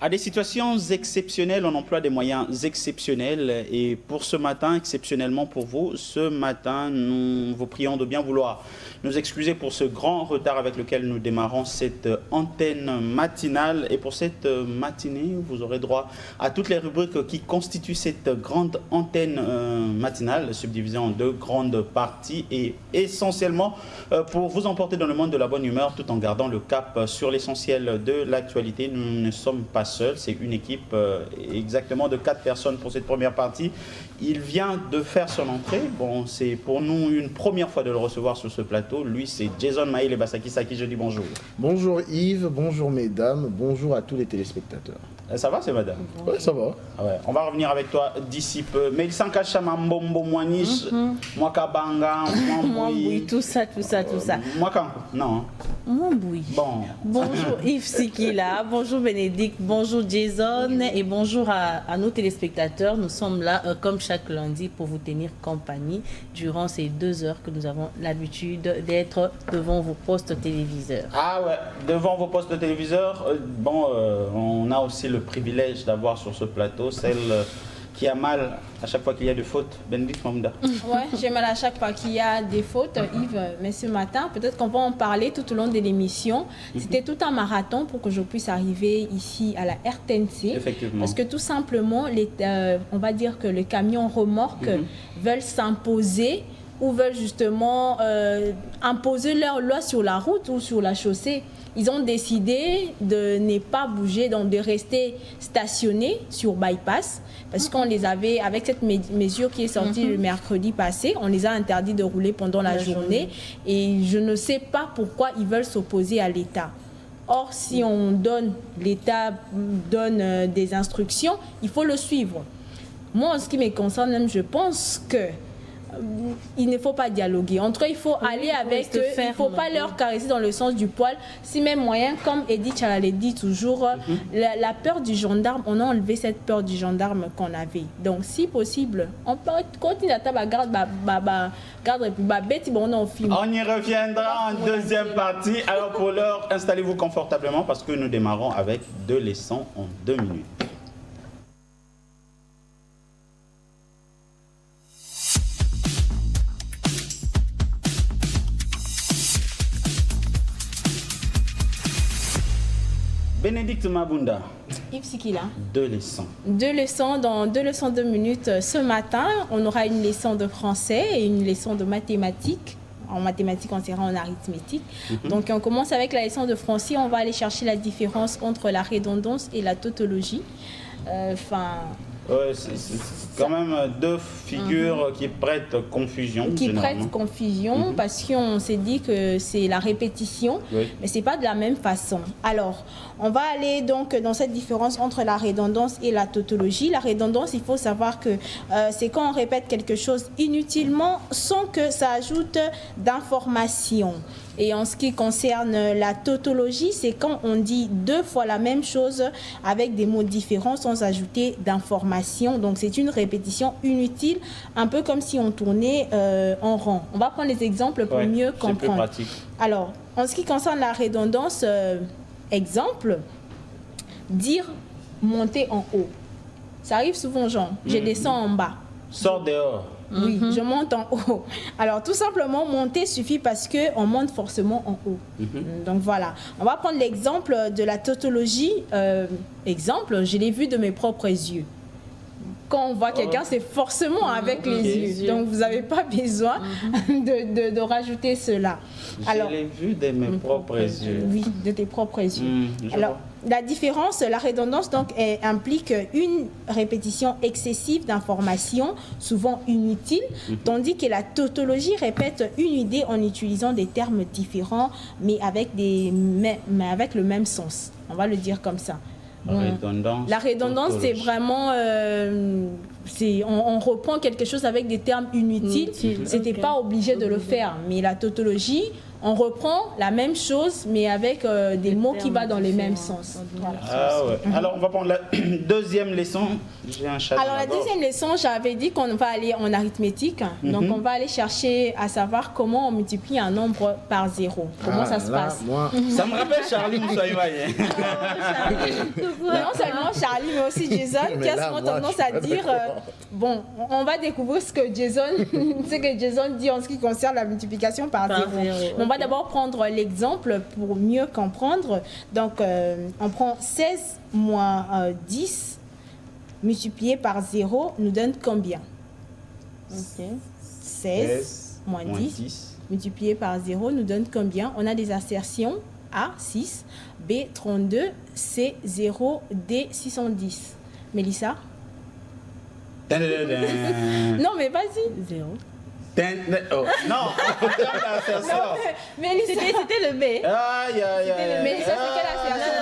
À des situations exceptionnelles, on emploie des moyens exceptionnels. Et pour ce matin, exceptionnellement pour vous, ce matin, nous vous prions de bien vouloir nous excuser pour ce grand retard avec lequel nous démarrons cette antenne matinale. Et pour cette matinée, vous aurez droit à toutes les rubriques qui constituent cette grande antenne matinale, subdivisée en deux grandes parties et essentiellement pour vous emporter dans le monde de la bonne humeur tout en gardant le cap sur l'essentiel de l'actualité. Nous ne sommes pas seuls, c'est une équipe exactement de 4 personnes pour cette première partie. Il vient de faire son entrée. Bon, c'est pour nous une première fois de le recevoir sur ce plateau. Lui, c'est Jason Maïle Basakis à qui je dis bonjour. Bonjour Yves, bonjour mesdames, bonjour à tous les téléspectateurs. Ça va, c'est madame? Ouais, ça va. Ah ouais. On va revenir avec toi d'ici peu. Mais il s'encache à Mbombo, Moanish, Mwakabanga, Mwamboui, tout ça. Mwakan, non. Mwamboui. Bon. Bonjour Yves Sikila, bonjour Bénédicte, bonjour Jason et bonjour à nos téléspectateurs. Nous sommes là comme chaque lundi pour vous tenir compagnie durant ces 2 heures que nous avons l'habitude d'être devant vos postes téléviseurs. Ah ouais, devant vos postes téléviseurs, on a aussi le privilège d'avoir sur ce plateau celle qui a mal à chaque fois qu'il y a des fautes. Bénédicte Mamda. Ouais, j'ai mal à chaque fois qu'il y a des fautes, Yves. Mais ce matin, peut-être qu'on va en parler tout au long de l'émission. C'était tout un marathon pour que je puisse arriver ici à la RTNC. Effectivement. Parce que tout simplement, on va dire que les camions remorques veulent s'imposer ou veulent justement imposer leur loi sur la route ou sur la chaussée. Ils ont décidé de ne pas bouger, donc de rester stationnés sur bypass, parce qu'on les avait, avec cette mesure qui est sortie le mercredi passé, on les a interdits de rouler pendant la journée. Et je ne sais pas pourquoi ils veulent s'opposer à l'État. Or, si l'État donne des instructions, il faut le suivre. Moi, en ce qui me concerne, même, je pense que il ne faut pas dialoguer. Entre eux, il faut aller avec eux. Il ne faut pas leur caresser dans le sens du poil. Si même moyen, comme Edith Chalale dit toujours, la peur du gendarme, on a enlevé cette peur du gendarme qu'on avait. Donc, si possible, on peut continuer à garde on y reviendra en deuxième partie. Alors, pour l'heure, installez-vous confortablement parce que nous démarrons avec 2 leçons en 2 minutes. Bénédicte Mabunda. Yves Sikila. 2 leçons. 2 leçons dans 2 leçons 2 minutes. Ce matin, on aura une leçon de français et une leçon de mathématiques. En mathématiques, on sera en arithmétique. Donc, on commence avec la leçon de français. On va aller chercher la différence entre la redondance et la tautologie. Ouais, c'est quand même 2 figures qui prêtent confusion. Qui prêtent confusion parce qu'on s'est dit que c'est la répétition, mais ce n'est pas de la même façon. Alors, on va aller donc dans cette différence entre la redondance et la tautologie. La redondance, il faut savoir que c'est quand on répète quelque chose inutilement sans que ça ajoute d'informations. Et en ce qui concerne la tautologie, c'est quand on dit 2 fois la même chose avec des mots différents sans ajouter d'informations. Donc c'est une répétition inutile, un peu comme si on tournait en rond. On va prendre les exemples pour mieux comprendre. C'est plus pratique. Alors, en ce qui concerne la redondance, exemple, dire monter en haut. Ça arrive souvent, genre, je descends en bas. Sors dehors. Oui, je monte en haut. Alors, tout simplement, monter suffit parce qu'on monte forcément en haut. Donc, voilà. On va prendre l'exemple de la tautologie. Exemple, je l'ai vu de mes propres yeux. Quand on voit quelqu'un, c'est forcément avec les yeux. Donc, vous n'avez pas besoin de rajouter cela. Alors, je l'ai vu de mes propres yeux. Oui, de tes propres yeux. Alors, la différence, la redondance, donc, implique une répétition excessive d'informations, souvent inutiles, tandis que la tautologie répète une idée en utilisant des termes différents, mais avec le même sens. On va le dire comme ça. La redondance, c'est vraiment... on reprend quelque chose avec des termes inutiles. C'était pas obligé de le faire. Mais la tautologie, on reprend la même chose, mais avec des mots qui vont dans les mêmes sens. Voilà. Ah ouais. Alors, on va prendre la deuxième leçon. J'ai un chat. Alors la deuxième leçon, j'avais dit qu'on va aller en arithmétique. Donc on va aller chercher à savoir comment on multiplie un nombre par 0. Comment ça se passe. Ça me rappelle Charlie Moussaïmaï. Non seulement Charlie, mais aussi Jason, qui a souvent tendance à dire bon, on va découvrir ce que Jason dit en ce qui concerne la multiplication par 0. On va d'abord prendre l'exemple pour mieux comprendre. Donc on prend 16 moins 10 multiplié par 0 nous donne combien? 16 moins 10 multiplié par 0 nous donne combien? On a des assertions. A, 6, B, 32, C, 0, D, 610. Mélissa? Non, mais vas-y. 0. Oh. Non, Mélissa. C'était le B. Mélissa, c'est quelle assertion?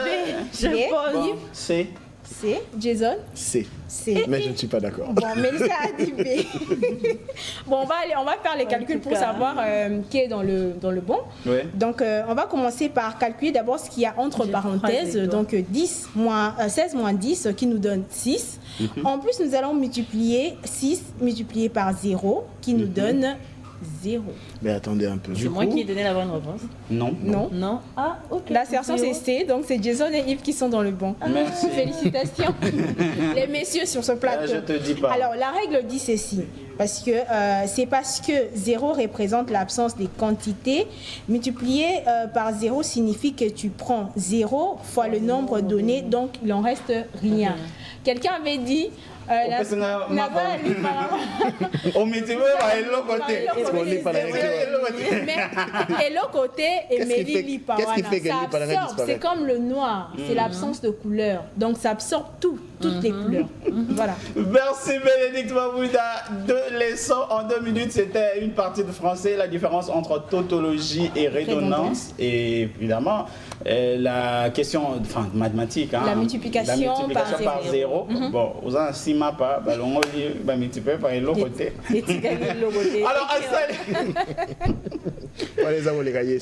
B. Je pense. Bon, C. C. Jason? C. C. Mais je ne suis pas d'accord. Bon, Mélissa a dit B. Bon, on va faire les calculs pour savoir qui est dans le bon. Ouais. Donc, on va commencer par calculer d'abord ce qu'il y a entre parenthèses. Donc, 16 moins 10 qui nous donne 6. En plus, nous allons multiplier 6 multiplié par 0 qui nous donne 0. Mais attendez un peu. C'est moi qui ai donné la bonne réponse. Non. Non. Ah, ok. L'assertion c'est C, donc c'est Jason et Yves qui sont dans le bon. Merci. Félicitations les messieurs sur ce plateau. Je te dis pas. Alors la règle dit ceci, parce que c'est parce que 0 représente l'absence des quantités, multiplier par 0 signifie que tu prends 0 fois le nombre donné, donc il en reste rien. Quelqu'un avait dit on multiplie par l'autre côté. Et l'autre côté, Emélie lit par qu'est-ce qui fait que ça l'Ipara absorbe, disparaît? c'est comme le noir, c'est l'absence de couleur. Donc ça absorbe toutes les couleurs. Voilà. Merci Bénédicte Mabouda. 2 leçons en 2 minutes. C'était une partie de français, la différence entre tautologie et redondance. Et évidemment, la question de mathématiques. La multiplication par 0. Bon, aux gens, si ma pas, on va multiplier par l'autre côté. Alors, Les avons les gagnés.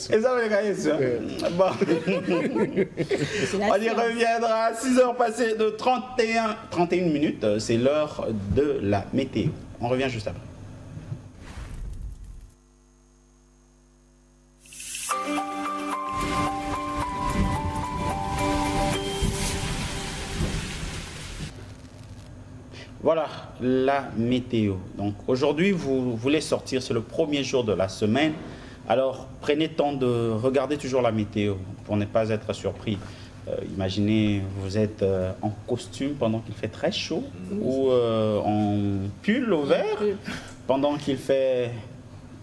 Bon. On y reviendra à 6h passées de 31 minutes. C'est l'heure de la météo. On revient juste après. Voilà la météo. Donc aujourd'hui, vous voulez sortir, c'est le premier jour de la semaine. Alors prenez le temps de regarder toujours la météo pour ne pas être surpris. Imaginez, vous êtes en costume pendant qu'il fait très chaud ou en pull au vert pendant qu'il fait...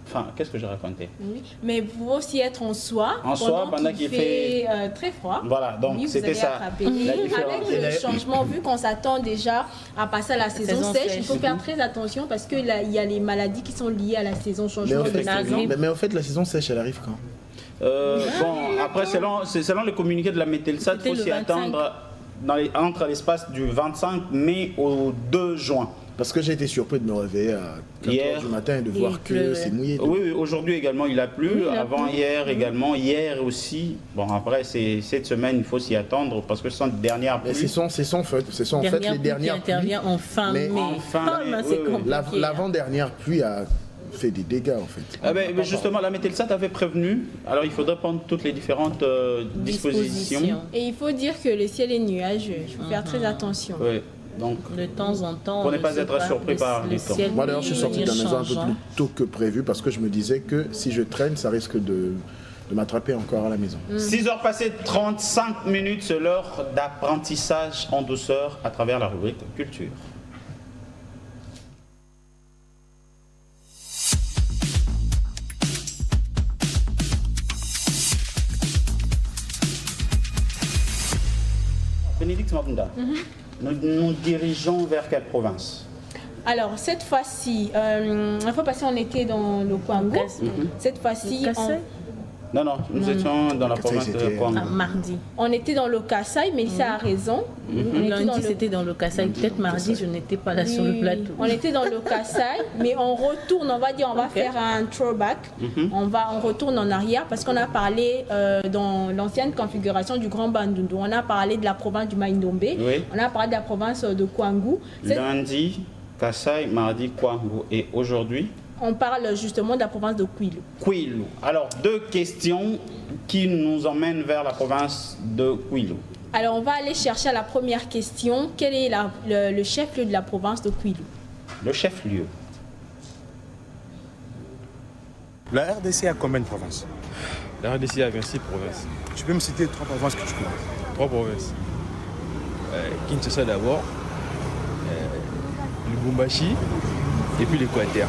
Enfin, qu'est-ce que j'ai raconté? Oui. Mais vous pouvez aussi être en soie pendant qu'il fait très froid. Voilà, donc oui, c'était ça. La différence. Avec le changement, vu qu'on s'attend déjà à passer à la saison sèche, il faut faire très attention parce qu'il y a les maladies qui sont liées à la saison changement de saison. Mais en fait, la saison sèche, elle arrive quand? Bon, après, selon le communiqué de la Mételsat, il faut s'y attendre entre l'espace du 25 mai au 2 juin. Parce que j'ai été surpris de me réveiller à 4h du matin et de voir que c'est mouillé. Oui, aujourd'hui également il a plu, avant-hier également, hier aussi. Bon, après, cette semaine, il faut s'y attendre parce que ce sont les dernières pluies. C'est son fait les dernières pluies. Intervient en fin mai. L'avant-dernière pluie a fait des dégâts en fait. Mais justement, la Mételsat avait prévenu, alors il faudrait prendre toutes les différentes dispositions. Et il faut dire que le ciel est nuageux, il faut faire très attention. Oui. Donc, de temps en temps, pour ne pas être surpris par les temps. Moi d'ailleurs, je suis sorti de la maison un peu plus tôt que prévu parce que je me disais que si je traîne, ça risque de m'attraper encore à la maison. 6h passées 35 minutes, c'est l'heure d'apprentissage en douceur à travers la rubrique culture. Bénédicte Mabunda. Nous dirigeons vers quelle province? Alors, cette fois-ci, la fois passée, on était dans le Kwango. Cette fois-ci, Non, nous étions dans la province de Kwangu. Mardi. On était dans le Kasaï, mais ça a raison. On était Lundi, c'était dans le Kasaï. Peut-être mardi, je n'étais pas là sur le plateau. On était dans le Kasaï, mais on retourne, on va dire, on va faire un throwback. On retourne en arrière parce qu'on a parlé dans l'ancienne configuration du Grand Bandundu. On a parlé de la province du Maïndombe. Oui. On a parlé de la province de Kwangu. Lundi, Kasaï, mardi, Kwangu. Et aujourd'hui, on parle justement de la province de Kwilu. Kwilu. Alors, 2 questions qui nous emmènent vers la province de Kwilu. Alors, on va aller chercher à la première question. Quel est le chef-lieu de la province de Kwilu? Le chef-lieu. La RDC a combien de provinces? La RDC a 26 provinces. Tu peux me citer 3 provinces que tu connais? 3 provinces. Kinshasa d'abord, Lubumbashi et puis l'Équateur.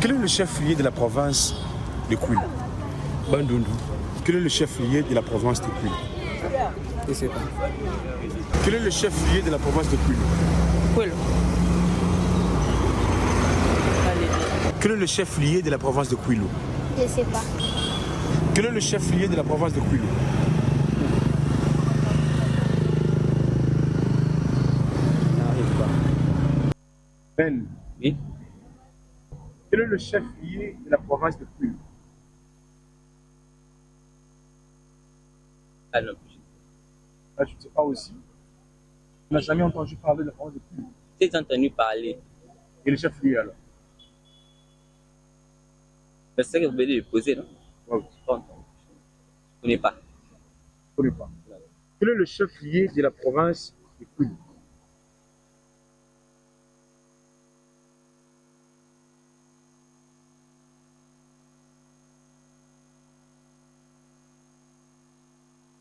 Quel est le chef-lieu de la province de Kwilu? Bandundu. Quel est le chef-lieu de la province de Kwilu? Je ne sais pas. Quel est le chef-lieu de la province de Kwilu? Kwilu. Quel est le chef-lieu de la province de Kwilu? Je sais pas. Quel est le chef-lieu de la province de Kwilu? Ben. Oui. Quel est le chef-lieu de la province de Kwilu? Alors, Là, je ne sais pas aussi. On n'a jamais entendu parler de la province de Kwilu. j'ai entendu parler. Et le chef-lieu alors? C'est ça que vous venez de poser, non? Ouais, Je ne connais pas. je ne connais pas. Quel est le chef-lieu de la province de Kwilu?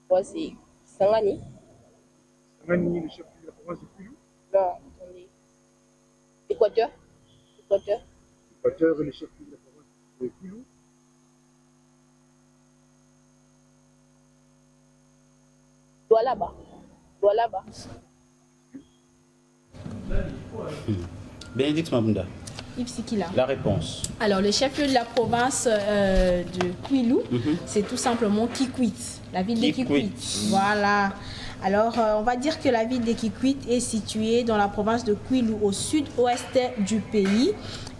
Moi, c'est Sangani. Sangani est le chef-lieu de la province de Kwilu? Non, attendez. Équateur. Équateur est le chef-lieu de la province de Kwilu? Douala-Ba. Bénédicte Mabunda, Ipsikila. la réponse. Alors, le chef-lieu de la province de Kwilu, c'est tout simplement Kikwit, la ville de Kikwit. Kikwit. Voilà. Alors, on va dire que la ville de Kikwit est située dans la province de Kwilu, au sud-ouest du pays.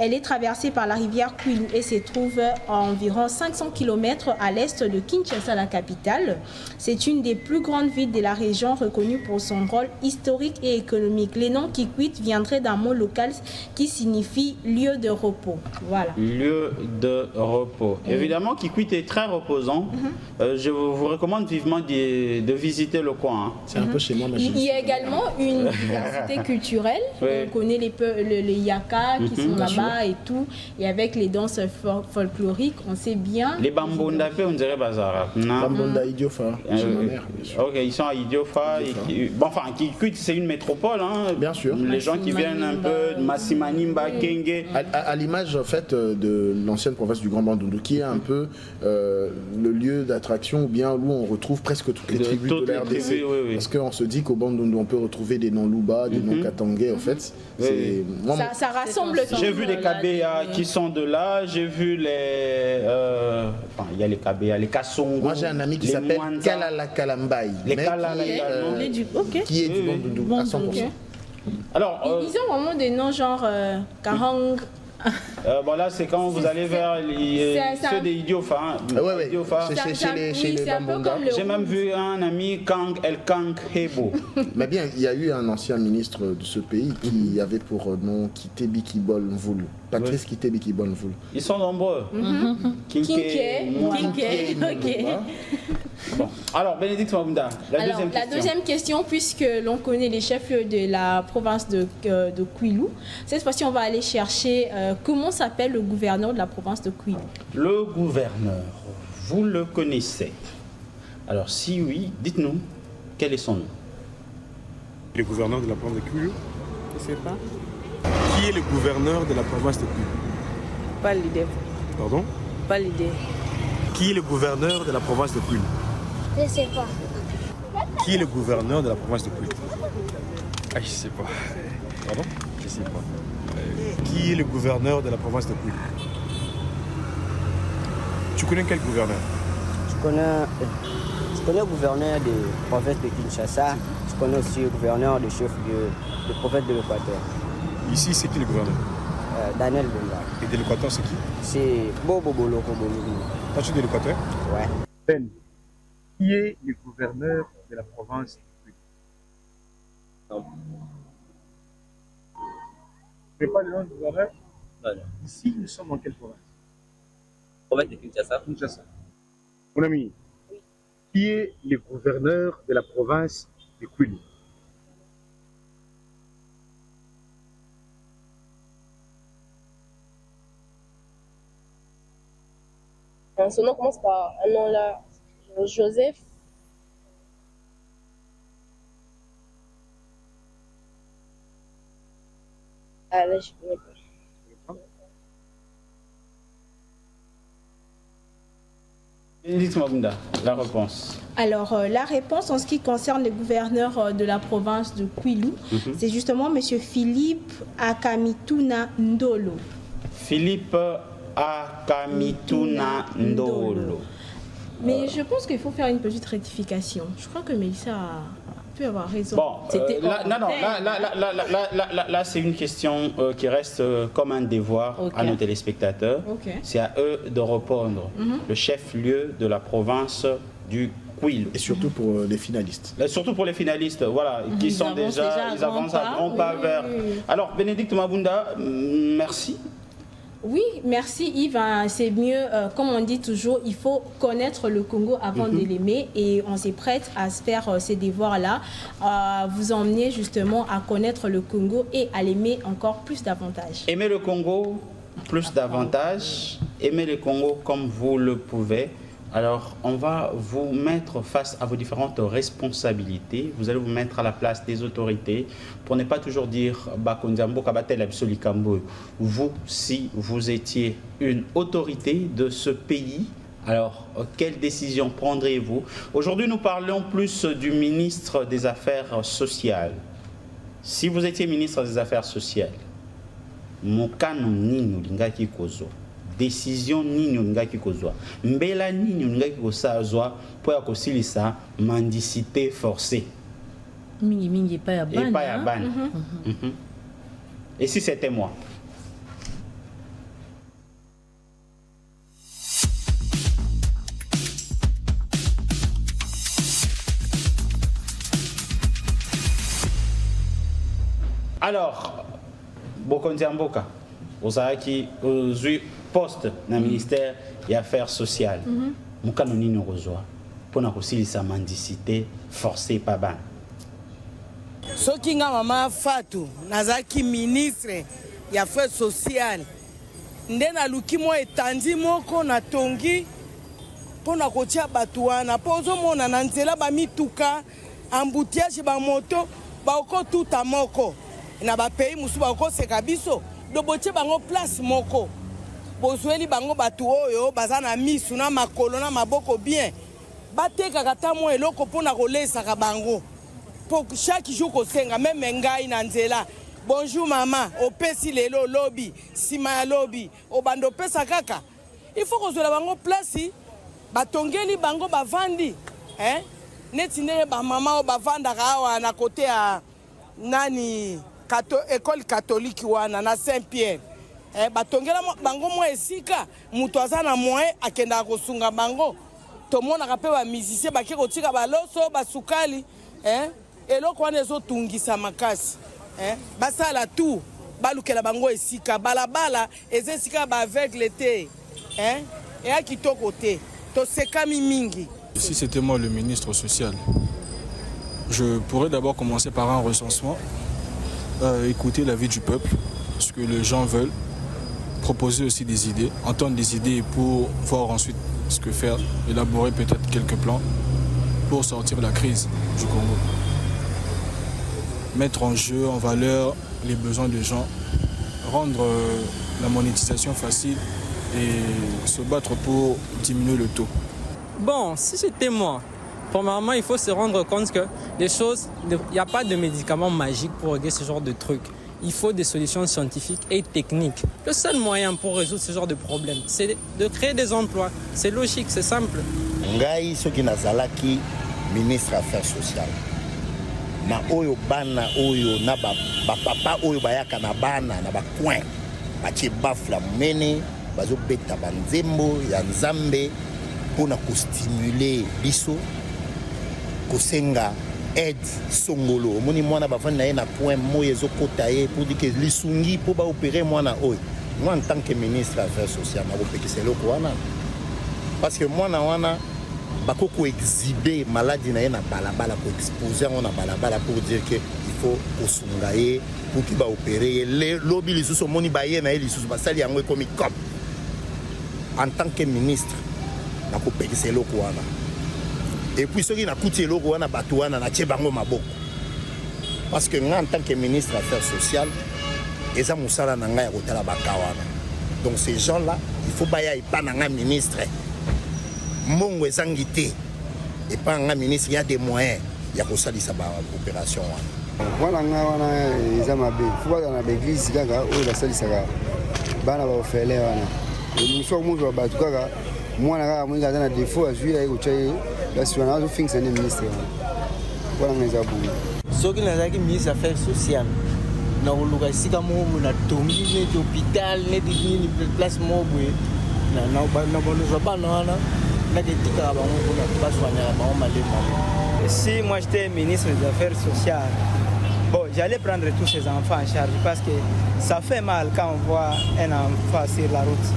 Elle est traversée par la rivière Kwilu et se trouve à environ 500 km à l'est de Kinshasa, la capitale. C'est une des plus grandes villes de la région, reconnue pour son rôle historique et économique. Le nom Kikwit viendrait d'un mot local qui signifie lieu de repos. Voilà. Lieu de repos. Évidemment, Kikwit est très reposant. Je vous recommande vivement de visiter le coin. Hein. C'est un peu chez moi, ma Il y a également une diversité culturelle. Oui. On connaît les Yaka qui sont là-bas et tout. Et avec les danses folkloriques, on sait bien. Les Bambondapé, on dirait Bazar. Bambonda Idiofa, chez ma mère, bien sûr. Ok, ils sont à Idiofa. Bon, enfin, Kikwit, c'est une métropole. Hein. Bien sûr. Les gens qui viennent un peu de Massimanimba, Kenge. À l'image en fait de l'ancienne province du Grand Bandundu, qui est un peu le lieu d'attraction ou bien où on retrouve presque toutes les tribus de la RDC. Oui. Parce qu'on se dit qu'au Bandundu on peut retrouver des noms Luba, des noms Katangais en fait. Oui. Moi, Ça rassemble tout. J'ai vu des Kabea qui sont de là, j'ai vu les. Enfin, il y a les Kabea, les Kassongo. moi j'ai un ami qui les s'appelle Mwanza. Kalala Kalambai, Les mais Kalala qui est, également. Ok. qui est du Bandundu à 100%. Ok. Alors, Ils ont vraiment des noms genre Kahang. bon là, c'est quand vous allez vers C'est ceux des Idiofa. Hein. Ouais. Idiofa. C'est chez les c'est un peu Bambonda. comme le J'ai même vu un ami Kang El Kang Hebo. Mais bien, il y a eu un ancien ministre de ce pays qui avait pour nom Kitebi Kibol Mvulu. Patrice Kitebi Kibol Mvulu. Ils sont nombreux. Kinké. Kinké, ok. Bon. Alors, Bénédicte Mabunda, la Alors, deuxième la question. deuxième question, puisque l'on connaît les chefs-lieux de la province de Kwilu, cette fois-ci, on va aller chercher comment s'appelle le gouverneur de la province de Kwilu. Le gouverneur, vous le connaissez. Alors, si oui, dites-nous, quel est son nom? Le gouverneur de la province de Kwilu? Je ne sais pas. Qui est le gouverneur de la province de Kwilu? Pas l'idée. Pardon? Pas l'idée. Qui est le gouverneur de la province de Kwilu? Je sais pas. Qui est le gouverneur de la province de Kwilu? Ah, je sais pas. Pardon? Je sais pas. Qui est le gouverneur de la province de Kwilu? Tu connais quel gouverneur? Je connais le gouverneur de province de Kinshasa. Je connais aussi le gouverneur de chef-lieu de province de l'Équateur. Ici, c'est qui le gouverneur? Daniel Bemba. Et de l'Équateur, c'est qui? C'est Bobo Boloko Bolivie. Toi, tu es de l'Équateur? Ouais. Ben, qui est le gouverneur de la province de Non. Tu ne sais pas le nom du gouverneur? Non, non. Ici, nous sommes en quelle province? Province de Kinshasa. Kinshasa. Mon ami, qui est le gouverneur de la province de Kwilu? Son nom commence par un nom là, Joseph. Ah là, je ne connais pas. Bénédicte Mabunda, la réponse. Alors, la réponse en ce qui concerne le gouverneur de la province de Kwilu, c'est justement M. Philippe Akamituna Ndolo. Philippe Akamituna Ndolo. Mais je pense qu'il faut faire une petite rectification. Je crois que Mélissa peut avoir raison. Bon, là, c'est une question qui reste comme un devoir à nos téléspectateurs. C'est à eux de répondre. Le chef-lieu de la province du Kwilu. Et surtout pour les finalistes. Surtout pour les finalistes, voilà, qui sont déjà, ils avancent à grands pas vers. Alors, Bénédicte Mabunda, merci. Oui, merci Yves. C'est mieux, comme on dit toujours, il faut connaître le Congo avant de l'aimer et on s'est prête à se faire ces devoirs-là, à vous emmener justement à connaître le Congo et à l'aimer encore plus davantage. Aimer le Congo plus davantage, aimer le Congo comme vous le pouvez. Alors, on va vous mettre face à vos différentes responsabilités. Vous allez vous mettre à la place des autorités pour ne pas toujours dire Bakondiambo Kabatel Absolikambo. Vous, si vous étiez une autorité de ce pays, alors quelle décision prendriez-vous? Aujourd'hui, nous parlons plus du ministre des Affaires sociales. Si vous étiez ministre des Affaires sociales, Mokano Nino Lingaki Kozo. Décision nini ngaki kozwa mbela nini ngaki kosazwa po ya kosilisa mendicité forcée mingi pas ya bana. Et pas ya bana. Et si c'était moi? Alors, Bokondi Mboka, ozaki ozui poste na ministère des Affaires sociales. Mukano nini kozwa pona kosilisa mendicité forcée pa bana. Soki nga mama Fatou nazaki ministre ya Affaires sociales nde naluki mo etandi moko na tongi pona kotia bato wana po ozomona na nzela bamituka embouteillage bamoto bakotuta moko na bapays mosusu bakoseka biso do botie bango place moko bozweli bango bato oyo baza na misu na makolo na maboko bien batekaka ta mo eloko mpona kolesaka bango po chaque jour kosenga meme ngai na nzela bonjour mama opesi lelo lobi nsima ya lobi obanda opesa kaka il faut kozwela bango place batongeli bango bavandi neti ndenge bamama oyo bavandaka awa na kote ya nani école catholique wana na Saint-Pierre batongela bango mo esika mutu aza na moyen akendaka kosunga bango tomonaka mpe bamusicien bake kotika baloso basukali eloko wana ezotungisa makasi basala tu balukela bango esika balabala eza esika baaveugle te eya kitoko te tosekami mingi. Si c'était moi le ministre social, je pourrais d'abord commencer par un recensement, écouter l'avis du peuple, ce que les gens veulent, proposer aussi des idées, entendre des idées pour voir ensuite ce que faire, élaborer peut-être quelques plans pour sortir de la crise du Congo. Mettre en jeu, en valeur les besoins des gens, rendre la monétisation facile et se battre pour diminuer le taux. Bon, si c'était moi, premièrement, il faut se rendre compte que les choses, il n'y a pas de médicaments magiques pour régler ce genre de trucs. Il faut des solutions scientifiques et techniques. Le seul moyen pour résoudre ce genre de problème, c'est de créer des emplois. C'est logique, c'est simple. ngai soki nazalaki ministre affaires sociales na oyo bana oyo na bapapa oyo bayaka na bana na bacoin batie bafula monene bazobeta banzembo ya nzambe mpona kostimule biso kosenga aide songolo omoni mwana bavandi na ye na point moyo ezokota ye pour dire que lisungi mpo baopere mwana oyo moi en tant que ministre affaires sociales nakopekisa eloko wana parce que mwana wana bakoko exhiber maladie na ye na balabala koexpose yango na balabala pour dire que il faut kosunga ye pour ki baopere ye lobi lisusu omoni baye na ye lisusu basali yango ekomi comme en tant que ministre nakopekisa eloko wana et puis soki nakuti eloko wana bato wana natie bango maboko parce que nga en tant que ministre affaires sociales eza mosala na ngai ya kotala baka wana donc ces gens là il faut baya epa na nga ministre mbongo ezangi te epa na nga ministre ya des moyens ya kosalisa baopération wana wana nga wana eza mabe fo baza na baeglise kaka oyo basalisaka bana baofele wana mosu akomonzi ba bato kaka mwana kaka moninga aza na défaut azwi aye kotya ye basi wana azofingisa nde ministre wana nga eza bongo soki nazalaki ministre affaires sociales nakoluka esika moko natongi neti hôpital neti nini place moko boye na bonozwa bana wana naketikaka bango mpona baswanyaka bango malema. Si moi j'étais ministre des Affaires sociales, bon, j'allais prendre tous ces enfants en charge parce que ça fait mal quand on voit un enfant sur la route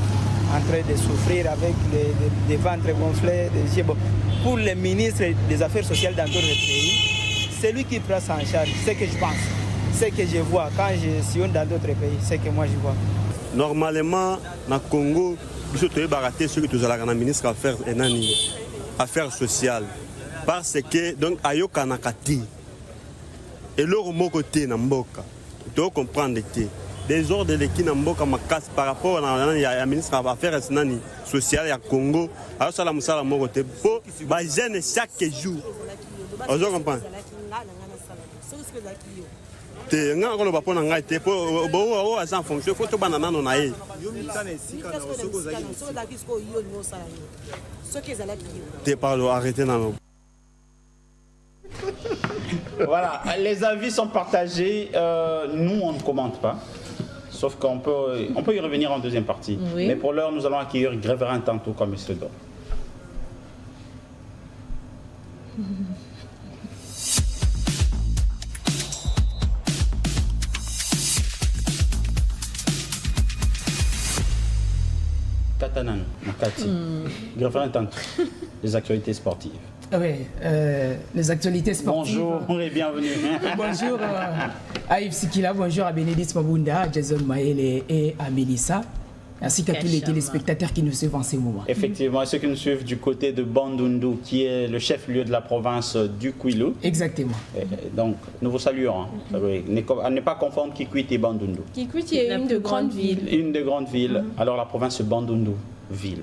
en train de souffrir avec des ventres gonflés. Bon, pour les ministres des Affaires sociales dans d'autres pays, c'est lui qui prend ça en charge, c'est ce que je pense, c'est ce que je vois quand je suis dans d'autres pays, c'est ce que moi je vois. Normalement, dans le Congo, nous sommes baratés ceux qui sont la ministre Affaires sociales. Parce que, donc, ayoka nakati. Et leur côté na mboka. Tu dois comprendre que des ordres de l'équipe na mboka makas par rapport à la ministre des Affaires sociales ya Congo. Alors, ça la moussa la côté. Pour les jeunes chaque jour. On doit comprendre. Te nga ko ba pona ngai te po bo a sans fonction faut to banana no na ye te parle arrêtez na no. Voilà, les avis sont partagés. Nous, on ne commente pas. Sauf qu'on peut y revenir en deuxième partie. Oui. Mais pour l'heure, nous allons accueillir Gréverin tantôt comme il se doit. Katanan, Makati. Gréverin tantôt. Les actualités sportives. Oui, les actualités sportives. Bonjour et bienvenue. Bonjour à Yves Sikila, bonjour à Bénédicte Mabunda, à Jason Maël et à Mélissa, ainsi qu'à tous les téléspectateurs qui nous suivent en ce moment. Effectivement, et ceux qui nous suivent du côté de Bandundu, qui est le chef-lieu de la province du Kwilu. Exactement. Et donc, nous vous saluons. À ne pas confondre Kikwit et Bandundu. Kikwit est une de grandes villes. Une des grandes villes. Alors la province de Bandundu, ville.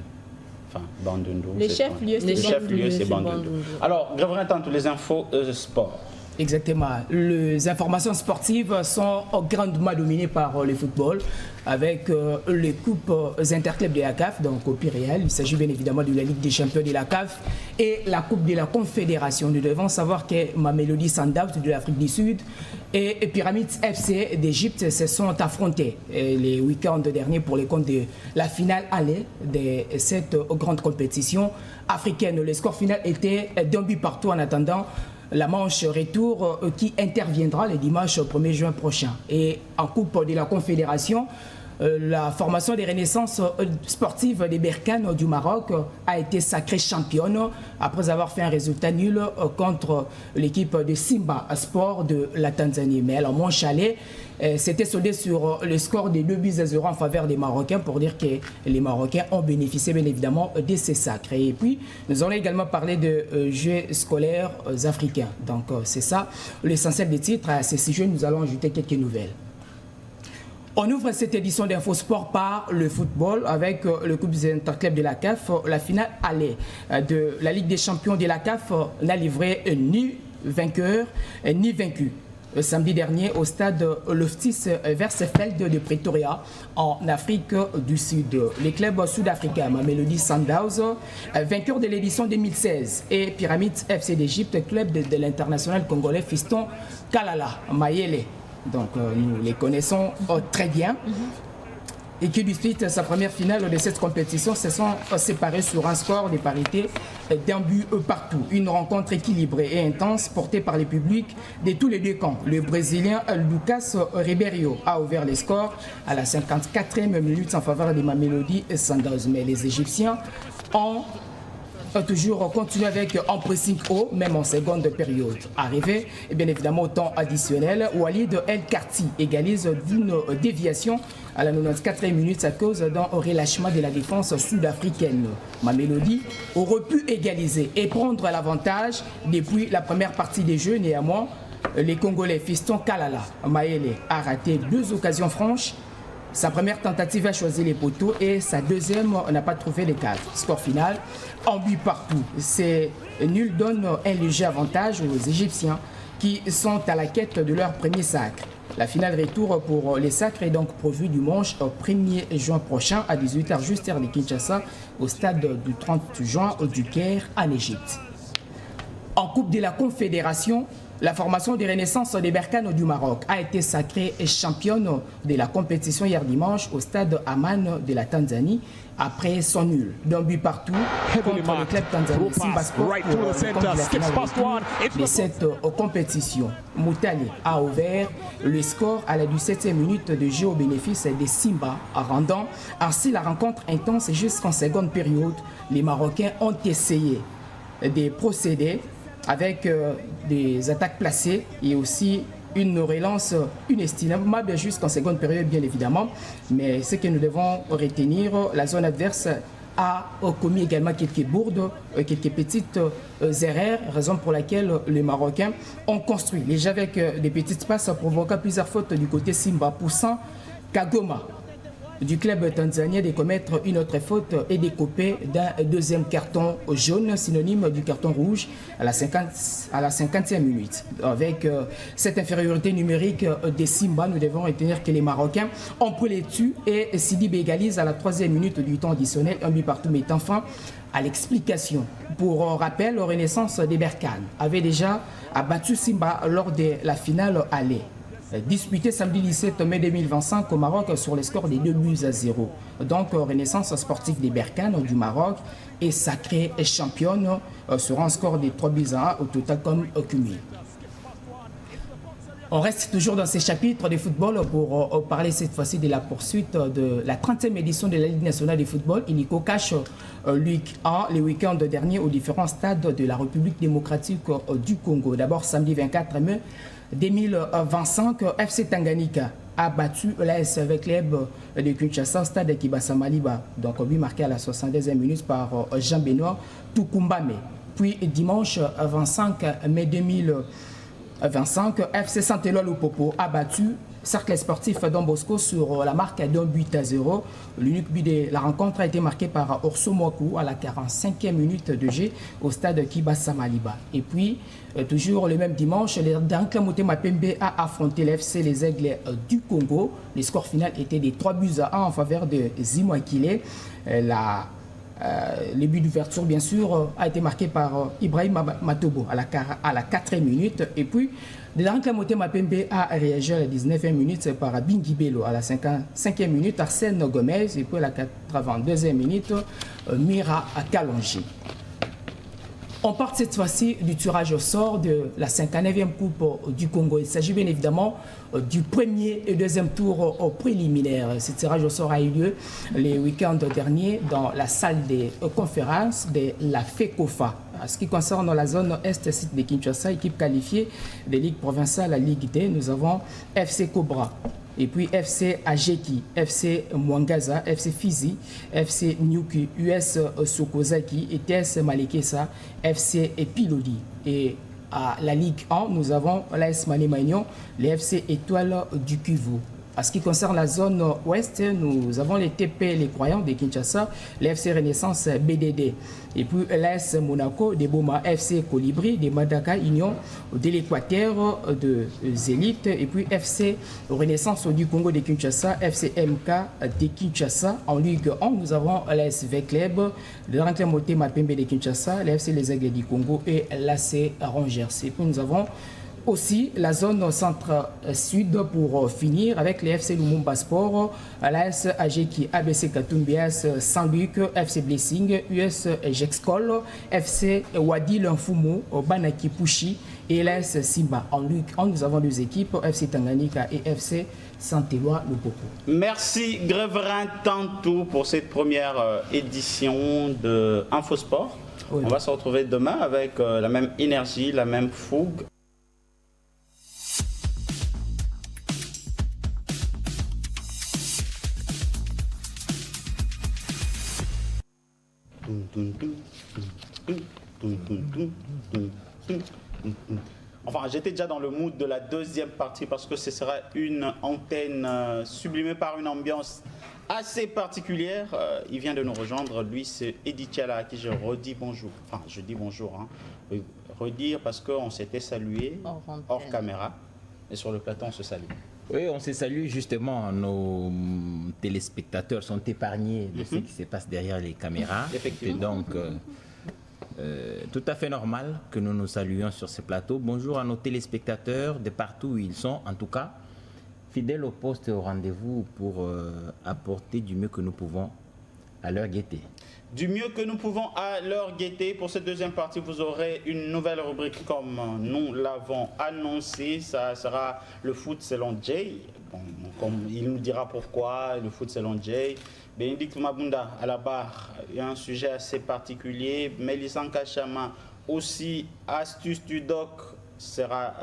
Enfin, Bandundu. Le chef-lieu, c'est Bandundu. Alors, Gréverin, tant les infos sport. Exactement. Les informations sportives sont grandement dominées par le football, avec les coupes interclubs de la CAF, donc au Pyréal. Il s'agit bien évidemment de la Ligue des champions de la CAF et la Coupe de la Confédération. Nous devons savoir que Mamelodi Sundowns de l'Afrique du Sud et Pyramids FC d'Égypte se sont affrontés les week-ends derniers pour les comptes de la finale aller de cette grande compétition africaine. Le score final était d'un but partout en attendant la manche retour qui interviendra le dimanche 1er juin prochain. Et en Coupe de la Confédération, la formation des renaissances sportives des Berkane du Maroc a été sacrée championne après avoir fait un résultat nul contre l'équipe de Simba Sport de la Tanzanie. Mais alors, manche aller s'était soldé sur le score des 2-0 en faveur des Marocains pour dire que les Marocains ont bénéficié bien évidemment de ces sacres. Et puis, nous allons également parler de jeux scolaires africains. Donc, c'est ça l'essentiel des titres. À ces sujets, nous allons ajouter quelques nouvelles. On ouvre cette édition d'Infosport par le football avec le Coupe des Interclubs de la CAF. La finale aller de la Ligue des champions de la CAF n'a livré ni vainqueur ni vaincu. samedi dernier au stade Loftus Versfeld de Pretoria en Afrique du Sud. Les clubs sud-africains Mamelodi Sundowns, vainqueur de l'édition 2016, et Pyramids FC d'Égypte, club de l'international congolais Fiston Kalala Mayele. Donc nous les connaissons très bien. Et qui dispute sa première finale de cette compétition se sont séparés sur un score de parité d'un but partout. Une rencontre équilibrée et intense portée par les publics de tous les deux camps. Le Brésilien Lucas Ribeiro a ouvert les scores à la 54e minute en faveur de Mamelodi Sundowns. Mais les Égyptiens ont toujours continué avec un pressing haut, même en seconde période. Arrivé, et bien évidemment, au temps additionnel, Walid El Karti égalise d'une déviation à la 94e minute à cause d'un relâchement de la défense sud-africaine. Mamelodi aurait pu égaliser et prendre l'avantage depuis la première partie des jeux. Néanmoins, les Congolais Fiston Kalala Mayele a raté 2 occasions franches. Sa première tentative a choisi les poteaux et sa deuxième n'a pas trouvé les cadres. Score final, en but partout. C'est nul donne un léger avantage aux Égyptiens qui sont à la quête de leur premier sacre. La finale retour pour les sacres est donc prévue dimanche 1er juin prochain à 18h juste heure de Kinshasa au stade du 30 juin du Caire en Égypte. En Coupe de la Confédération, la formation de Renaissance des Berkane du Maroc a été sacrée championne de la compétition hier dimanche au stade Amman de la Tanzanie après son nul d'un but partout contre le club tanzanien Simba Sport de cette compétition. Moutali a ouvert le score à la 17e minute de jeu au bénéfice des Simba, rendant ainsi la rencontre intense jusqu'en seconde période. Les Marocains ont essayé de procéder avec des attaques placées et aussi une relance inestimable jusqu'en seconde période bien évidemment. Mais ce que nous devons retenir, la zone adverse a commis également quelques bourdes, quelques petites erreurs, raison pour laquelle les Marocains ont construit. Les jeux avec des petites passes provoquant plusieurs fautes du côté Simba, poussant Kagoma du club tanzanien de commettre une autre faute et découpé d'un deuxième carton jaune, synonyme du carton rouge à la 50e minute. Avec cette infériorité numérique des Simba, nous devons retenir que les Marocains ont pris les dessus et Sidibé égalise à la 3e minute du temps additionnel, un but partout mettant fin à l'explication. Pour rappel, Renaissance des Berkane avait déjà abattu Simba lors de la finale aller. Disputé samedi 17 mai 2025 au Maroc sur le score des 2-0. Donc Renaissance sportive des Berkane du Maroc est sacrée championne sur un score de 3-1 au total comme cumul. On reste toujours dans ces chapitres de football pour parler cette fois-ci de la poursuite de la 30e édition de la Ligue nationale de football, illico cash Ligue 1, les week-ends derniers aux différents stades de la République démocratique du Congo. D'abord samedi 24 mai 2025, FC Tanganyika a battu l'AS avec Club de Kinshasa, stade Kibasa Maliba. Donc, but marqué à la 72e minute par Jean-Benoît Tukumbame. Puis dimanche 25 mai 2025, FC Saint-Éloi Lupopo a battu Cercle sportif Don Bosco sur la marque d'1-0. L'unique but de la rencontre a été marqué par Orso Mwaku à la 45e minute de jeu au stade Kibasa Maliba. Et puis, toujours le même dimanche, l'Ancla Motema Pembe a affronté l'FC Les Aigles du Congo. Le score final était de 3-1 en faveur de Zimwakile. Le but d'ouverture, bien sûr, a été marqué par Ibrahim Matobo à la 4e minute. Et puis, l'Ancla Motema Pembe a réagi à la 19e minute par Bingi Bello à la 55e minute, Arsène Gomez. Et puis, à la 82e minute, Mira Kalonji. On part cette fois-ci du tirage au sort de la 59e Coupe du Congo. Il s'agit bien évidemment du premier et deuxième tour au préliminaire. Ce tirage au sort a eu lieu les week-ends derniers dans la salle des conférences de la FECOFA. En ce qui concerne la zone Est-Site de Kinshasa, équipe qualifiée des ligues provinciales à Ligue D, nous avons FC Cobra. Et puis FC Ajeki, FC Mwangaza, FC Fizi, FC Nyuki, US Sokozaki, ETS Malekesa, FC Epilodi. Et à la Ligue 1, nous avons l'AS Mané-Magnon, les FC Étoiles du Kivu. À ce qui concerne la zone ouest, nous avons les TP, les Croyants de Kinshasa, l'FC Renaissance BDD. Et puis l'AS Monaco de Boma, FC Colibri de Madaka Union de l'Équateur de Zélite. Et puis FC Renaissance du Congo de Kinshasa, FC MK de Kinshasa. En Ligue 1, nous avons l'AS V-Club, le Rankin Moté Mapembe de Kinshasa, l'FC Les Aigles du Congo et l'AC Rangers. Et puis nous avons aussi la zone centre-sud pour finir avec les FC Lumumba Sport, l'AS Ajeki ABC Katumbias Saint-Luc, FC Blessing, US Jexcol, FC Wadi Lanfumo, Banaki Pushi et l'AS Simba. En Ligue 1, nous avons deux équipes, FC Tanganyika et FC Saint-Éloi Lupopo. Merci Gréverin Tantou pour cette première édition de Infosport. Oui. On va se retrouver demain avec la même énergie, la même fougue. Enfin, j'étais déjà dans le mood de la deuxième partie parce que ce sera une antenne sublimée par une ambiance assez particulière. Il vient de nous rejoindre, lui c'est Eddy Tchala à qui je redis bonjour. Enfin, je dis bonjour, hein. Oui, redire parce qu'on s'était salué hors caméra et sur le plateau on se salue. Oui, on se salue justement. Nos téléspectateurs sont épargnés de ce qui se passe derrière les caméras. C'est donc tout à fait normal que nous nous saluions sur ce plateau. Bonjour à nos téléspectateurs de partout où ils sont, en tout cas, fidèles au poste et au rendez-vous pour apporter du mieux que nous pouvons à leur gaieté. Du mieux que nous pouvons à leur gaieté. Pour cette deuxième partie, vous aurez une nouvelle rubrique comme nous l'avons annoncé. Ça sera le foot selon Jay. Bon, comme il nous dira pourquoi le foot selon Jay. Bénédicte Mabunda à la barre, il y a un sujet assez particulier. Mélissanka Chama aussi, astuce du doc, sera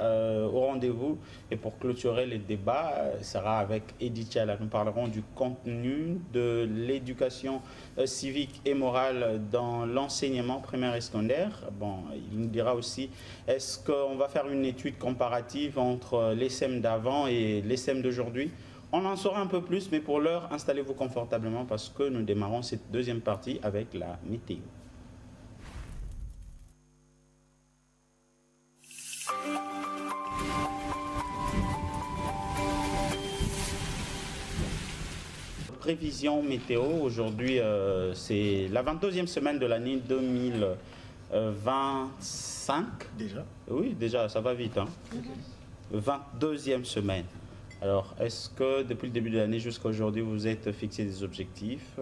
au rendez-vous. Et pour clôturer les débats, sera avec Eddy Tchala. Nous parlerons du contenu de l'éducation civique et morale dans l'enseignement primaire et secondaire. Bon, il nous dira aussi, est-ce qu'on va faire une étude comparative entre les SEM d'avant et les SEM d'aujourd'hui? On en saura un peu plus, mais pour l'heure, installez-vous confortablement parce que nous démarrons cette deuxième partie avec la météo. Prévision météo, aujourd'hui c'est la 22e semaine de l'année 2025. Déjà? Oui, déjà, ça va vite. Hein? Okay. 22e semaine. Alors, est-ce que depuis le début de l'année jusqu'à aujourd'hui, vous êtes fixé des objectifs?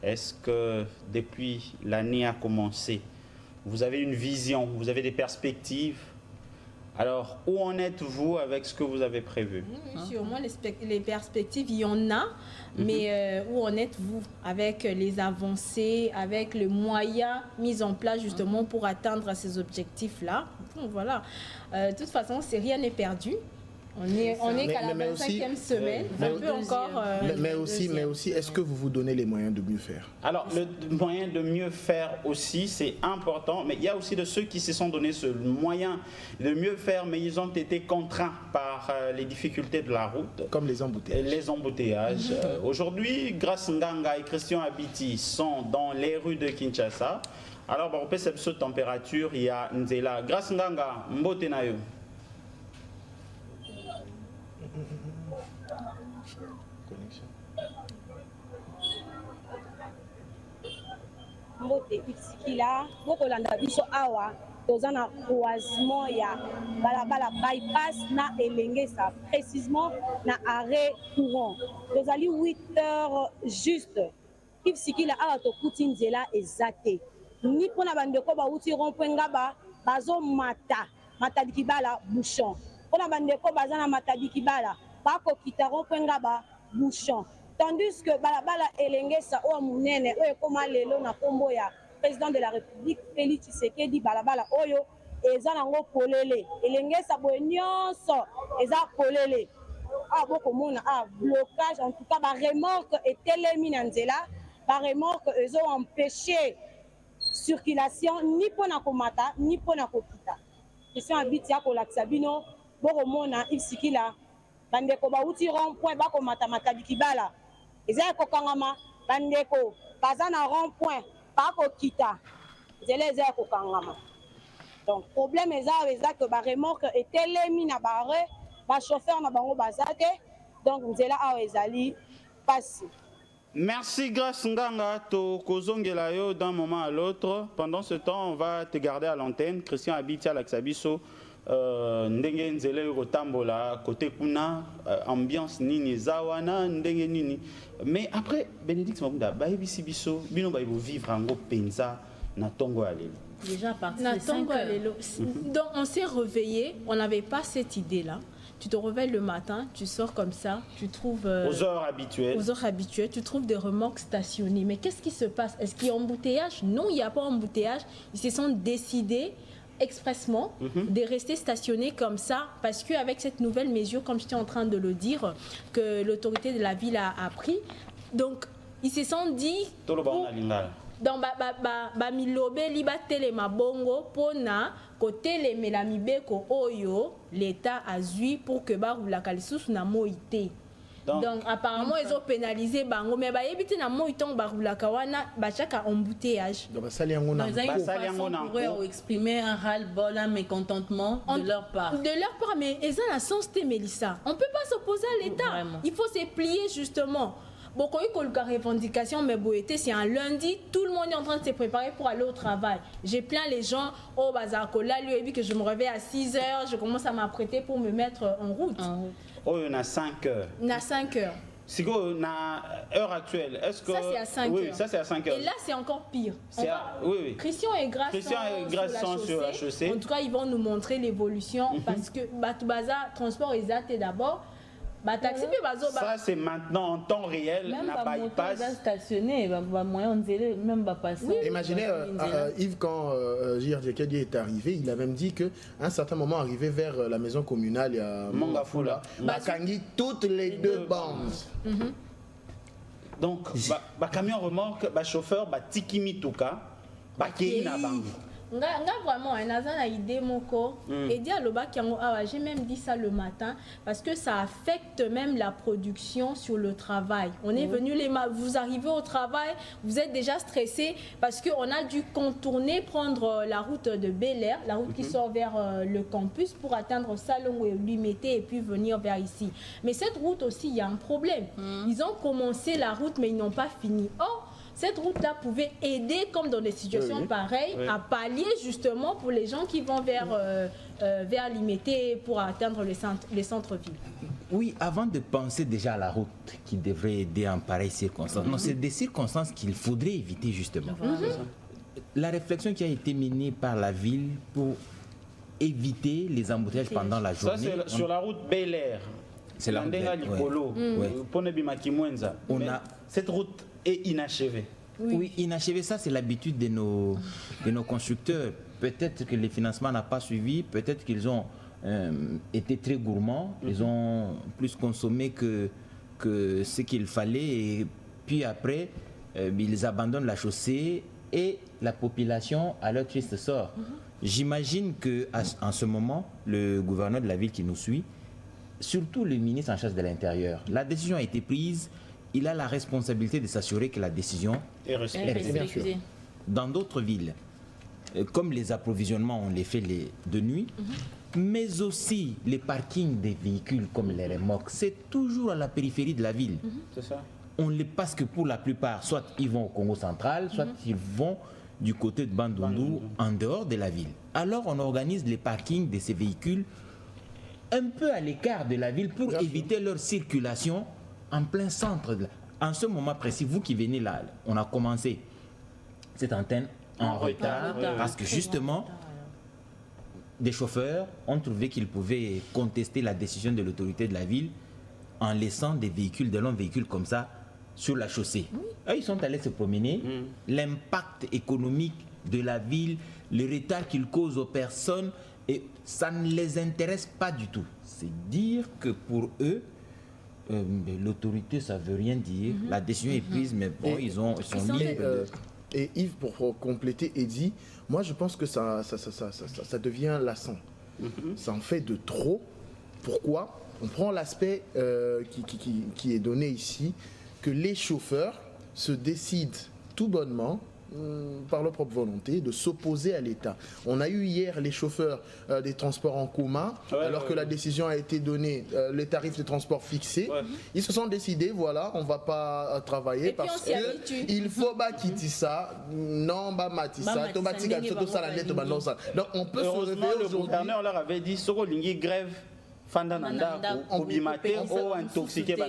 Est-ce que depuis l'année a commencé, vous avez une vision, vous avez des perspectives? Alors, où en êtes-vous avec ce que vous avez prévu? Sûrement, les perspectives, il y en a, mais où en êtes-vous avec les avancées, avec les moyens mis en place justement pour atteindre ces objectifs-là? Bon, voilà. De toute façon, rien n'est perdu. On est qu'à la 25e semaine, on peut encore... mais aussi, est-ce que vous vous donnez les moyens de mieux faire? Alors, le moyen de mieux faire aussi, c'est important, mais il y a aussi de ceux qui se sont donné ce moyen de mieux faire, mais ils ont été contraints par les difficultés de la route. Comme les embouteillages. Les embouteillages. Aujourd'hui, Grace Nganga et Christian Abiti sont dans les rues de Kinshasa. Alors, on peut cette température, il y a Nzela. Grace Nganga, Mbote Nayo. Mbote itikila bokolanda biso awa toza na croisement ya balabala bypass na elengesa précisément na arrêt courant tozali 8 heures juste itikila awa tokuti nzela ezate ni pona bandeko bauti rond-point ngaba bazomata matadikibala bouchon pona bandeko baza na matadikibala bakokita rond-point ngaba bouchon. Tandis que balabala elengesa o munene o ekoma lelo na kombo ya président de la République Félix Tshisekedi balabala oyo eza nango polele elengesa boye nyonso eza polele a boko mona a blocage en tout cas ba remorque etelemi na nzela ba remorque ezo empêcher circulation ni pona komata ni pona kokita question abiti ya kolakisa bino boko mona isikila bandeko bauti rond-point bakomatamata bikibala eza kokangama bandeko baza na rond-point bakokita nzela eza kokangama. Donc problème eza que baremorque etelemi na bare bachauffeur na bango baza te donc nzela awa ezali pasi. Merci Grace Nganga, to kozongela yo d'un moment à l'autre. Pendant ce temps, on va te garder à l'antenne. Christian Abitia Laksabiso, ndenge nzele rotambola côté kuna ambiance nini zawana ndenge nini. Mais après Bénédicte Mabunda, baebisi biso bino ba vivre ango penza na tongo alelo. Déjà à partir de 5 heures. Donc on s'est réveillé, on n'avait pas cette idée-là. Tu te réveilles le matin, tu sors comme ça, tu trouves... aux heures habituelles. Aux heures habituelles, tu trouves des remorques stationnées. Mais qu'est-ce qui se passe? Est-ce qu'il y a embouteillage? Non, il n'y a pas embouteillage. Ils se sont décidés expressement de rester stationnés comme ça parce qu'avec cette nouvelle mesure, comme j'étais en train de le dire, que l'autorité de la ville a pris, donc ils se sont dit... Donc milobe liba telema bongo pona côté les melamibeko oyo l'état a zui pour que ba la kalisusu na moité. Donc apparemment ils ont pénalisé bango mais ba yebiti na moité ba la kawana ba chaka embouteillage. Donc ça les ngona pour exprimer un ras-le-bol, un mécontentement de leur part. De leur part, mais ils ont la sens de Mélissa. On peut pas s'opposer à l'état. Il faut se plier justement. Beaucoup de revendications, mais c'est un lundi, tout le monde est en train de se préparer pour aller au travail. J'ai plein les gens au Bazakola, lui a dit que je me réveille à 6 heures, je commence à m'apprêter pour me mettre en route. Oh, il y en a 5 heures. Il y en a 5 heures. C'est quoi, à l'heure actuelle, est-ce que... Ça, c'est à 5 heures. Oui, ça, c'est à 5 heures. Et là, c'est encore pire. Oui. Christian et Grace sont sur la chaussée. En tout cas, ils vont nous montrer l'évolution parce que Batubaza, transport et d'abord, ça c'est maintenant en temps réel. Même pas moteur stationné, moyen de même pas passer. Imaginez Yves quand Jirjekedi est arrivé, il a même dit que à un certain moment arrivé vers la maison communale, il y a Mangafula, Bakangi toutes les deux bandes. Donc, camion remorque, chauffeur, tikimi tuka, kei na bangi. Vraiment, une idée moko et dire le bac j'ai même dit ça le matin parce que ça affecte même la production sur le travail. On est venu vous arrivez au travail, vous êtes déjà stressé parce que on a dû contourner, prendre la route de Bel-Air, la route qui sort vers le campus pour atteindre Salongo et Limité et puis venir vers ici. Mais cette route aussi, il y a un problème. Ils ont commencé la route mais ils n'ont pas fini. Cette route-là pouvait aider, comme dans des situations pareilles, à pallier justement pour les gens qui vont vers Limité pour atteindre les centres-villes. Oui, avant de penser déjà à la route qui devrait aider en pareille circonstance, non, c'est des circonstances qu'il faudrait éviter justement. La réflexion qui a été menée par la ville pour éviter les embouteillages pendant la journée. Ça, c'est sur la route Bel-Air. C'est la route Bel-Air. Cette route est inachevée. Oui, inachevée, ça c'est l'habitude de nos constructeurs. Peut-être que le financement n'a pas suivi, peut-être qu'ils ont été très gourmands, ils ont plus consommé que ce qu'il fallait et puis après ils abandonnent la chaussée et la population à leur triste sort. J'imagine qu'en ce moment, le gouverneur de la ville qui nous suit, surtout le ministre en charge de l'Intérieur, la décision a été prise. Il a la responsabilité de s'assurer que la décision est respectée. Dans d'autres villes, comme les approvisionnements, on les fait de nuit, mais aussi les parkings des véhicules comme les remorques, c'est toujours à la périphérie de la ville. C'est ça. On les passe que pour la plupart, soit ils vont au Congo central, soit ils vont du côté de Bandundu, en dehors de la ville. Alors on organise les parkings de ces véhicules un peu à l'écart de la ville pour éviter leur circulation en plein centre. En ce moment précis, vous qui venez là, on a commencé cette antenne en retard parce que justement, des chauffeurs ont trouvé qu'ils pouvaient contester la décision de l'autorité de la ville en laissant des longs véhicules comme ça sur la chaussée. Eux, ils sont allés se promener. L'impact économique de la ville, le retard qu'ils causent aux personnes, et ça ne les intéresse pas du tout. C'est dire que pour eux, l'autorité, ça ne veut rien dire. La décision est prise, mais bon, ils sont libres. Et Yves, pour compléter Eddy, moi je pense que ça devient lassant. Ça en fait de trop. Pourquoi ? On prend l'aspect qui est donné ici, que les chauffeurs se décident tout bonnement, par leur propre volonté, de s'opposer à l'État. On a eu hier les chauffeurs des transports en commun, alors que la décision a été donnée, les tarifs de transport fixés. Ils se sont décidés, voilà, on ne va pas travailler parce qu'il faut quitter ça. Non, donc on peut se réveiller le aujourd'hui. gouverneur leur avait dit, Sokolingi grève.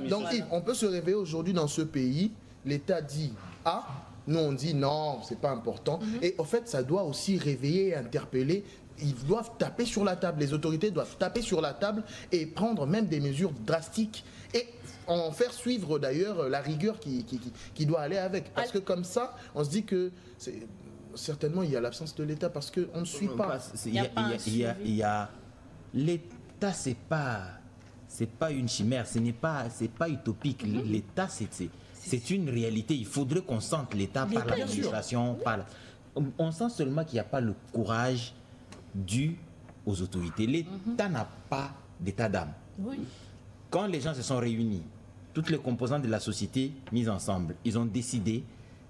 Donc on peut se réveiller aujourd'hui dans ce pays, l'État dit A, nous on dit non, c'est pas important. Et en fait, ça doit aussi réveiller et interpeller. Ils doivent taper sur la table, les autorités doivent taper sur la table et prendre même des mesures drastiques et en faire suivre d'ailleurs la rigueur qui doit aller avec. Parce que comme ça, on se dit que certainement il y a l'absence de l'État parce qu'on ne suit pas. L'État, c'est pas une chimère, c'est pas utopique. L'État, c'est une réalité. Il faudrait qu'on sente l'État par l'administration. On sent seulement qu'il n'y a pas le courage dû aux autorités. L'État n'a pas d'état d'âme. Quand les gens se sont réunis, toutes les composantes de la société mises ensemble, ils ont décidé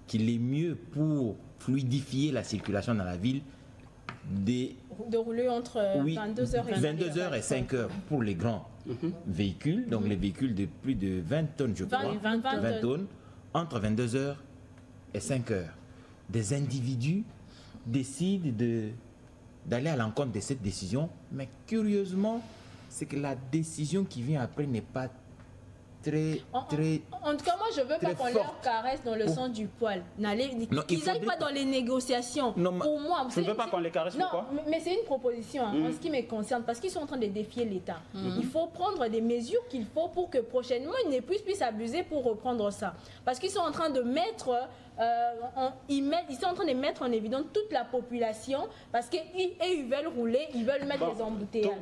qu'il est mieux pour fluidifier la circulation dans la ville de rouler entre 22h et 5h pour les grands véhicules, donc les véhicules de plus de 20 tonnes, je crois, 20 tonnes, entre 22h et 5h. Des individus décident d'aller à l'encontre de cette décision, mais curieusement, c'est que la décision qui vient après n'est pas en tout cas, moi, je veux pas qu'on leur caresse dans le sens du poil. Qu'ils n'aillent pas dans les négociations. Pour moi, je ne veux pas qu'on les caresse. Pourquoi? Mais c'est une proposition en ce qui me concerne, parce qu'ils sont en train de défier l'État. Il faut prendre des mesures qu'il faut pour que prochainement, ils ne puissent abuser pour reprendre ça. Parce qu'ils sont en train de mettre... ils sont en train de mettre en évidence toute la population parce qu'ils veulent rouler, ils veulent mettre des embouteillages.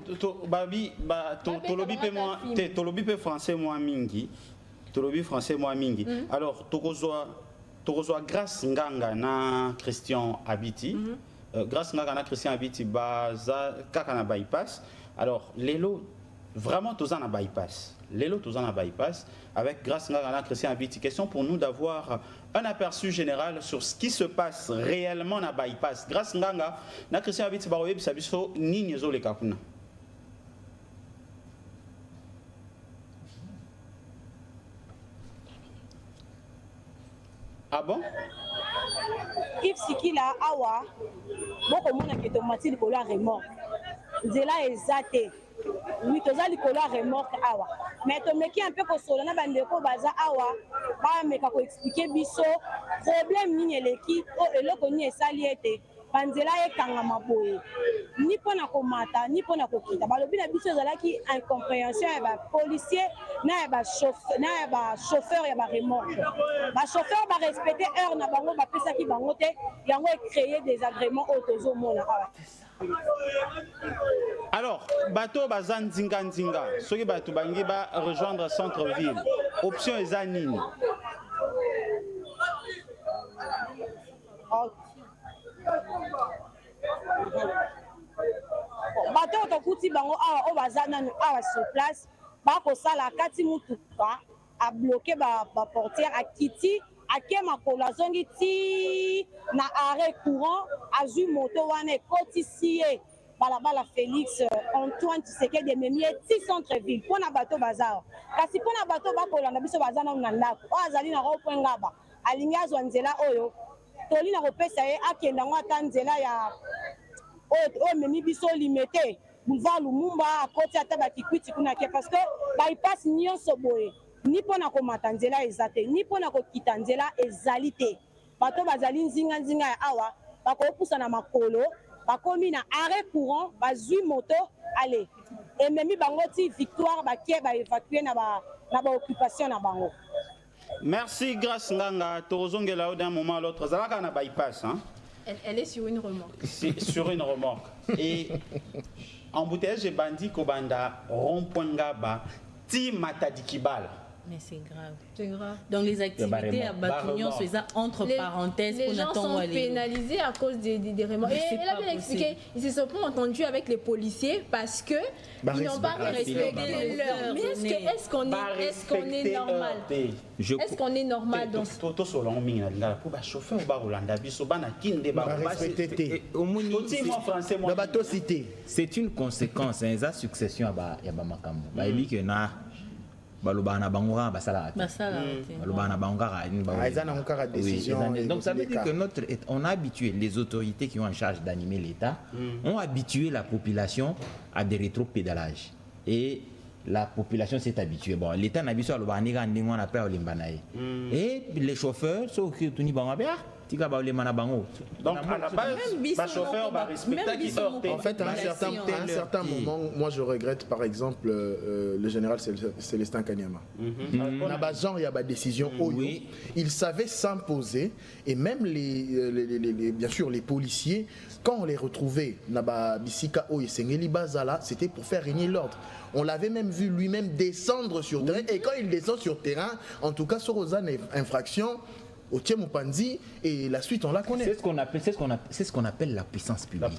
Tolobi français moi mingi. Tolobi français moi mingi. Alors tokozwa grâce nganga na Christian Abiti. Grâce nganga na Christian Abiti baza kaka na bypass. Alors lelo vraiment tous en bypass. Lelo tous en bypass avec grâce nganga na Christian Abiti. Question pour nous d'avoir un aperçu général sur ce qui se passe réellement na bypass. Grâce nganga na Christian Abiti baroye bisabiso nini zo le kakuna. Ah bon? If Sikila awa boko mona ke tomati likolo remorque nzela ezate oui toza likolo remorque awa mais tomeki un peu kosola na bandeko baza awa ba meka ko expliquer biso problème nini eleki o eloko ni esali ete banzela ekangama boye ni mpona komata ni mpona kokita balobi na biso ezalaki incompréhension ya bapolicier na ya bachauffeur ya baremorque bachauffeur barespecte heure na bango bapesaki bango te yango ecréer des agréments oyo tozomona awa. Alors, bateau baza nzinga nzinga soki bato bangi ba rejoindre centre-ville option eza nini? bato oyo tokuti bango awa oyo baza nanu awa sur place bakosala akati mutuka abloke baportière akiti ake makolo azongi ti na arrêt courant azwi moto wana ekotisi ye balabala Félix Antoine Tshisekedi ememi ye ti centre-ville mpona bato baza awa kasi mpona bato bakolanda biso baza nanu na ndako oyo azali na rond-point Ngaba alingi azwa nzela oyo toli na kopesa ye akenda ngo ata nzela ya oyo memi biso limete boulevard Lumumba akoti ata bakikwiti kuna ke parce que bypass nyonso boye ni mpona komata nzela eza te ni mpona kokita nzela ezali te bato bazali nzinga nzinga ya awa bakopusa na makolo bakomi na arrêt courant bazwi moto ale ememi bango ti victoire bakie baévacue na baoccupation na bango. Merci Grâce Nganga. Torozongela d'un moment à l'autre. Zalaka na bypass, hein? Elle est sur une remorque. C'est sur une remorque. Et embouteillage et bandit Kobanda, rond-point Ngaba, ti Matadi Kibala. Mais c'est grave. C'est grave. Donc les activités à Batouignon, c'est ça entre parenthèses. Les gens sont pénalisés à cause des remords. Et elle a bien expliqué, ils se sont pas entendus avec les policiers parce que ils n'ont pas respecté l'heure. Mais est-ce qu'on est normal? Est-ce qu'on est normal dans ce c'est une conséquence, la succession à Yabamakambo. Il dit que na balobana bangora basala. Balobana bangora donc ça veut dire que on a habitué les autorités qui ont en charge d'animer l'État ont habitué la population à des rétropédalages et la population s'est habituée. Bon, l'État n'a habitué à le et les chauffeurs sont qui tuni bangabia. Donc à la base, le chauffeur va respecter qui heurte. En fait, à un certain moment, moi je regrette par exemple le général Célestin Kanyama. Genre il y a des décisions il savait s'imposer et même bien sûr les policiers quand on les retrouvait c'était pour faire régner l'ordre. On l'avait même vu lui-même descendre sur terrain et quand il descend sur terrain, en tout cas sur Ozan infraction au Tchemoupanzi et la suite on la connaît. C'est ce qu'on appelle la puissance publique.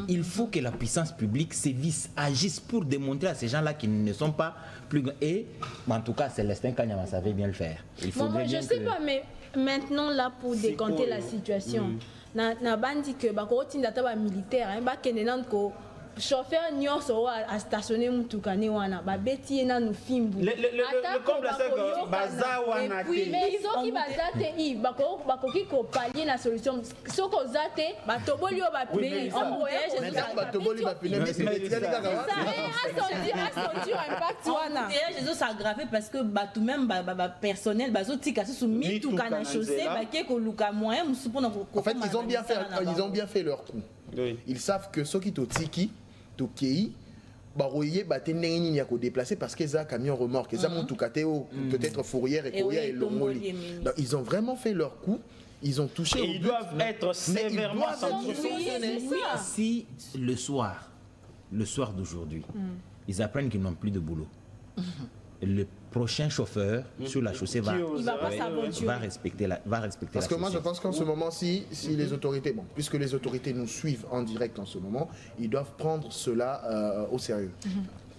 Il faut que la puissance publique sévisse, agisse pour démontrer à ces gens-là qu'ils ne sont pas plus grands. Et en tout cas, Célestin Kanyama savait bien le faire. Moi, je ne sais pas, mais maintenant là pour décanter la situation, na bandi que bakotinda taba militaire, chauffeur nyonso a stationné mutukane wana babeti na no fimbu le comble c'est que baza wana te mais soki bazate i bakoki ko pallier la solution soko zate batoboli o bapei batoboli bapei mais impact wana Jésus s'aggraver parce que batou même personnel bazotika sous mitukana chaussée baké ko luka moyen musupona ko. En fait, ils ont bien fait leur coup. Ils savent que ceux qui totiki Tokei, baroyer baté neni ni à déplacer parce qu'ils ont camion remorque, ils ont peut-être fourrière et courrier et lomoli. Ils ont vraiment fait leur coup. Ils ont touché. Et ils doivent être sévèrement sanctionnés. Si le soir d'aujourd'hui, ils apprennent qu'ils n'ont plus de boulot. Le prochain chauffeur sur la chaussée va respecter parce que moi je pense qu'en ce moment-ci, si les autorités, puisque les autorités nous suivent en direct en ce moment, ils doivent prendre cela au sérieux.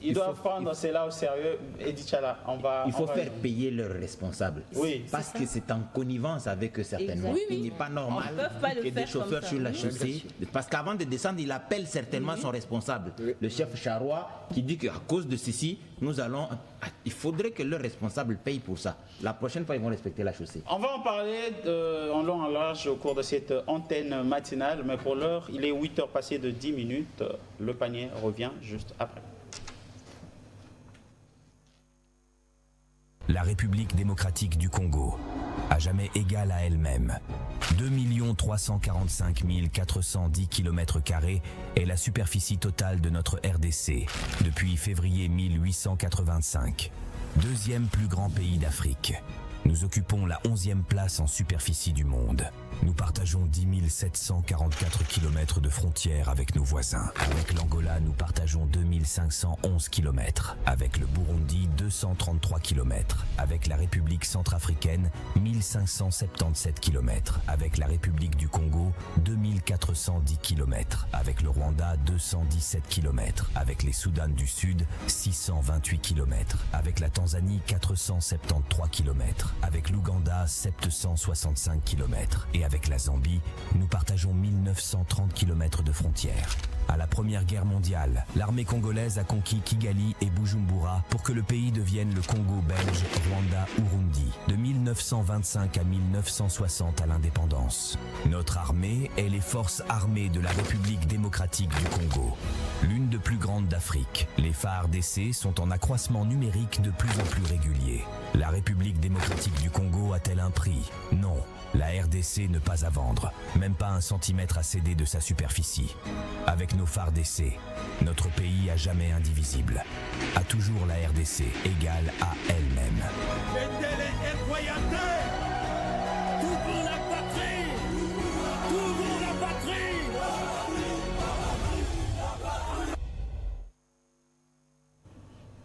Ils doivent prendre cela au sérieux. Edith Chala, il faut faire payer leurs responsables. Oui, parce que c'est en connivence avec eux certainement. Il n'est pas normal que des chauffeurs sur la chaussée, parce qu'avant de descendre, il appelle certainement son responsable, le chef Charois, qui dit qu'à cause de ceci, il faudrait que leurs responsables payent pour ça. La prochaine fois, ils vont respecter la chaussée. On va en parler en long en large au cours de cette antenne matinale, mais pour l'heure, il est 8h passées de 10 minutes. Le panier revient juste après. La République démocratique du Congo, à jamais égale à elle-même. 2 345 410 km² est la superficie totale de notre RDC depuis février 1885. Deuxième plus grand pays d'Afrique. Nous occupons la 11e place en superficie du monde. Nous partageons 10 744 km de frontières avec nos voisins. Avec l'Angola, nous partageons 2511 km. Avec le Burundi, 233 km. Avec la République centrafricaine, 1577 km. Avec la République du Congo, 2410 km. Avec le Rwanda, 217 km. Avec les Soudans du Sud, 628 km. Avec la Tanzanie, 473 km. Avec l'Ouganda, 765 km. Et avec la Zambie, nous partageons 1930 km de frontières. À la Première Guerre mondiale, l'armée congolaise a conquis Kigali et Bujumbura pour que le pays devienne le Congo belge, Rwanda, Urundi, de 1925 à 1960 à l'indépendance. Notre armée est les forces armées de la République démocratique du Congo, l'une des plus grandes d'Afrique. Les FARDC sont en accroissement numérique de plus en plus régulier. La République démocratique du Congo a-t-elle un prix? Non. La RDC ne pas à vendre, même pas 1 centimètre à céder de sa superficie. Avec nos FARDC, notre pays à jamais indivisible. A toujours la RDC égale à elle-même.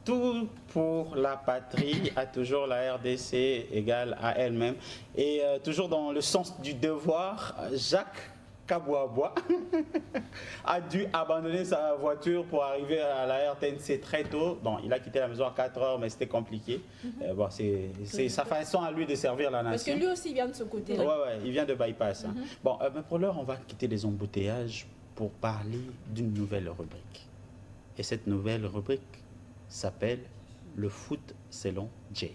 tout pour la patrie, a toujours la RDC égale à elle-même. Et toujours dans le sens du devoir, Jacques Kabouaboua a dû abandonner sa voiture pour arriver à la RTNC très tôt. Bon, il a quitté la maison à 4 heures, mais c'était compliqué. Bon, c'est sa façon à lui de servir la nation. Parce que lui aussi, il vient de ce côté-là. Ouais, il vient de bypass. Bon, mais pour l'heure, on va quitter les embouteillages pour parler d'une nouvelle rubrique. Et cette nouvelle rubrique s'appelle Le foot selon Jay.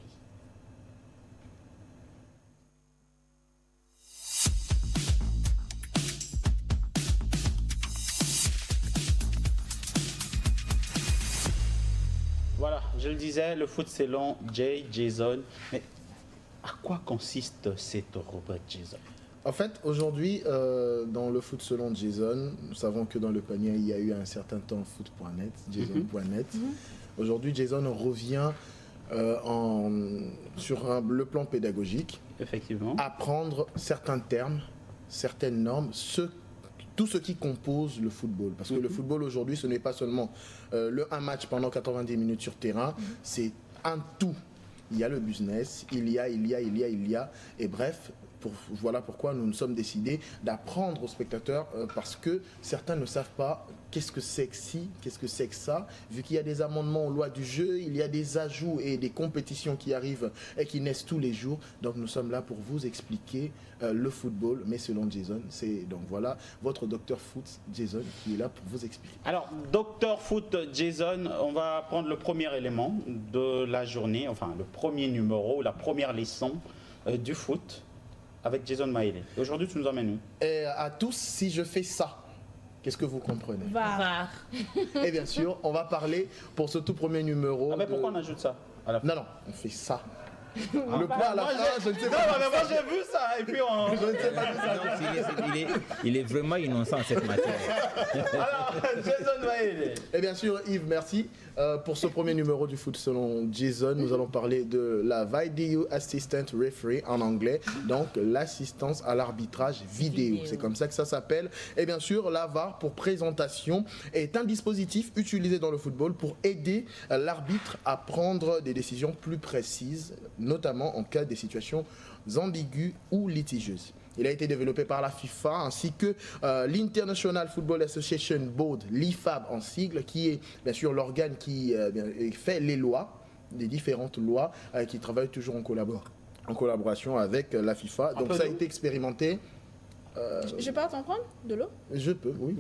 Voilà, je le disais, le foot selon Jay, Jason. Mais à quoi consiste cette rubrique, Jason? En fait, aujourd'hui, dans le foot selon Jason, nous savons que dans le panier, il y a eu un certain temps foot.net, jason.net. Aujourd'hui, Jason revient sur le plan pédagogique. Effectivement. Apprendre certains termes, certaines normes, tout ce qui compose le football. Parce que le football aujourd'hui, ce n'est pas seulement un match pendant 90 minutes sur terrain, c'est un tout. Il y a le business, il y a, et bref, voilà pourquoi nous nous sommes décidés d'apprendre aux spectateurs parce que certains ne savent pas qu'est-ce que c'est que ci, qu'est-ce que c'est que ça. Vu qu'il y a des amendements aux lois du jeu, il y a des ajouts et des compétitions qui arrivent et qui naissent tous les jours. Donc nous sommes là pour vous expliquer le football, mais selon Jason. Donc voilà, votre docteur foot Jason qui est là pour vous expliquer. Alors, docteur foot Jason, on va prendre le premier élément de la journée, enfin le premier numéro, la première leçon du foot. Avec Jason Maïlé. Aujourd'hui, tu nous emmènes où? Et à tous, si je fais ça, qu'est-ce que vous comprenez? VAR. Et bien sûr, on va parler pour ce tout premier numéro. Ah mais pourquoi on ajoute ça à la fin? Non, on fait ça. Le point à la fin, je ne sais pas. Non, mais moi j'ai vu ça et puis on... Je ne sais pas ça. Il est vraiment innocent en cette matière. Alors, Jason Maïlé. Et bien sûr, Yves, merci. Pour ce premier numéro du foot selon Jason, nous allons parler de la Video Assistant Referee en anglais, donc l'assistance à l'arbitrage vidéo. C'est comme ça que ça s'appelle. Et bien sûr, la VAR pour présentation est un dispositif utilisé dans le football pour aider l'arbitre à prendre des décisions plus précises, notamment en cas de situations ambiguës ou litigieuses. Il a été développé par la FIFA ainsi que l'International Football Association Board, l'IFAB en sigle, qui est bien sûr l'organe qui fait les lois, les différentes lois, qui travaillent toujours en collaboration avec la FIFA. Donc ça a été expérimenté. Je peux t'en prendre de l'eau? Je peux, oui.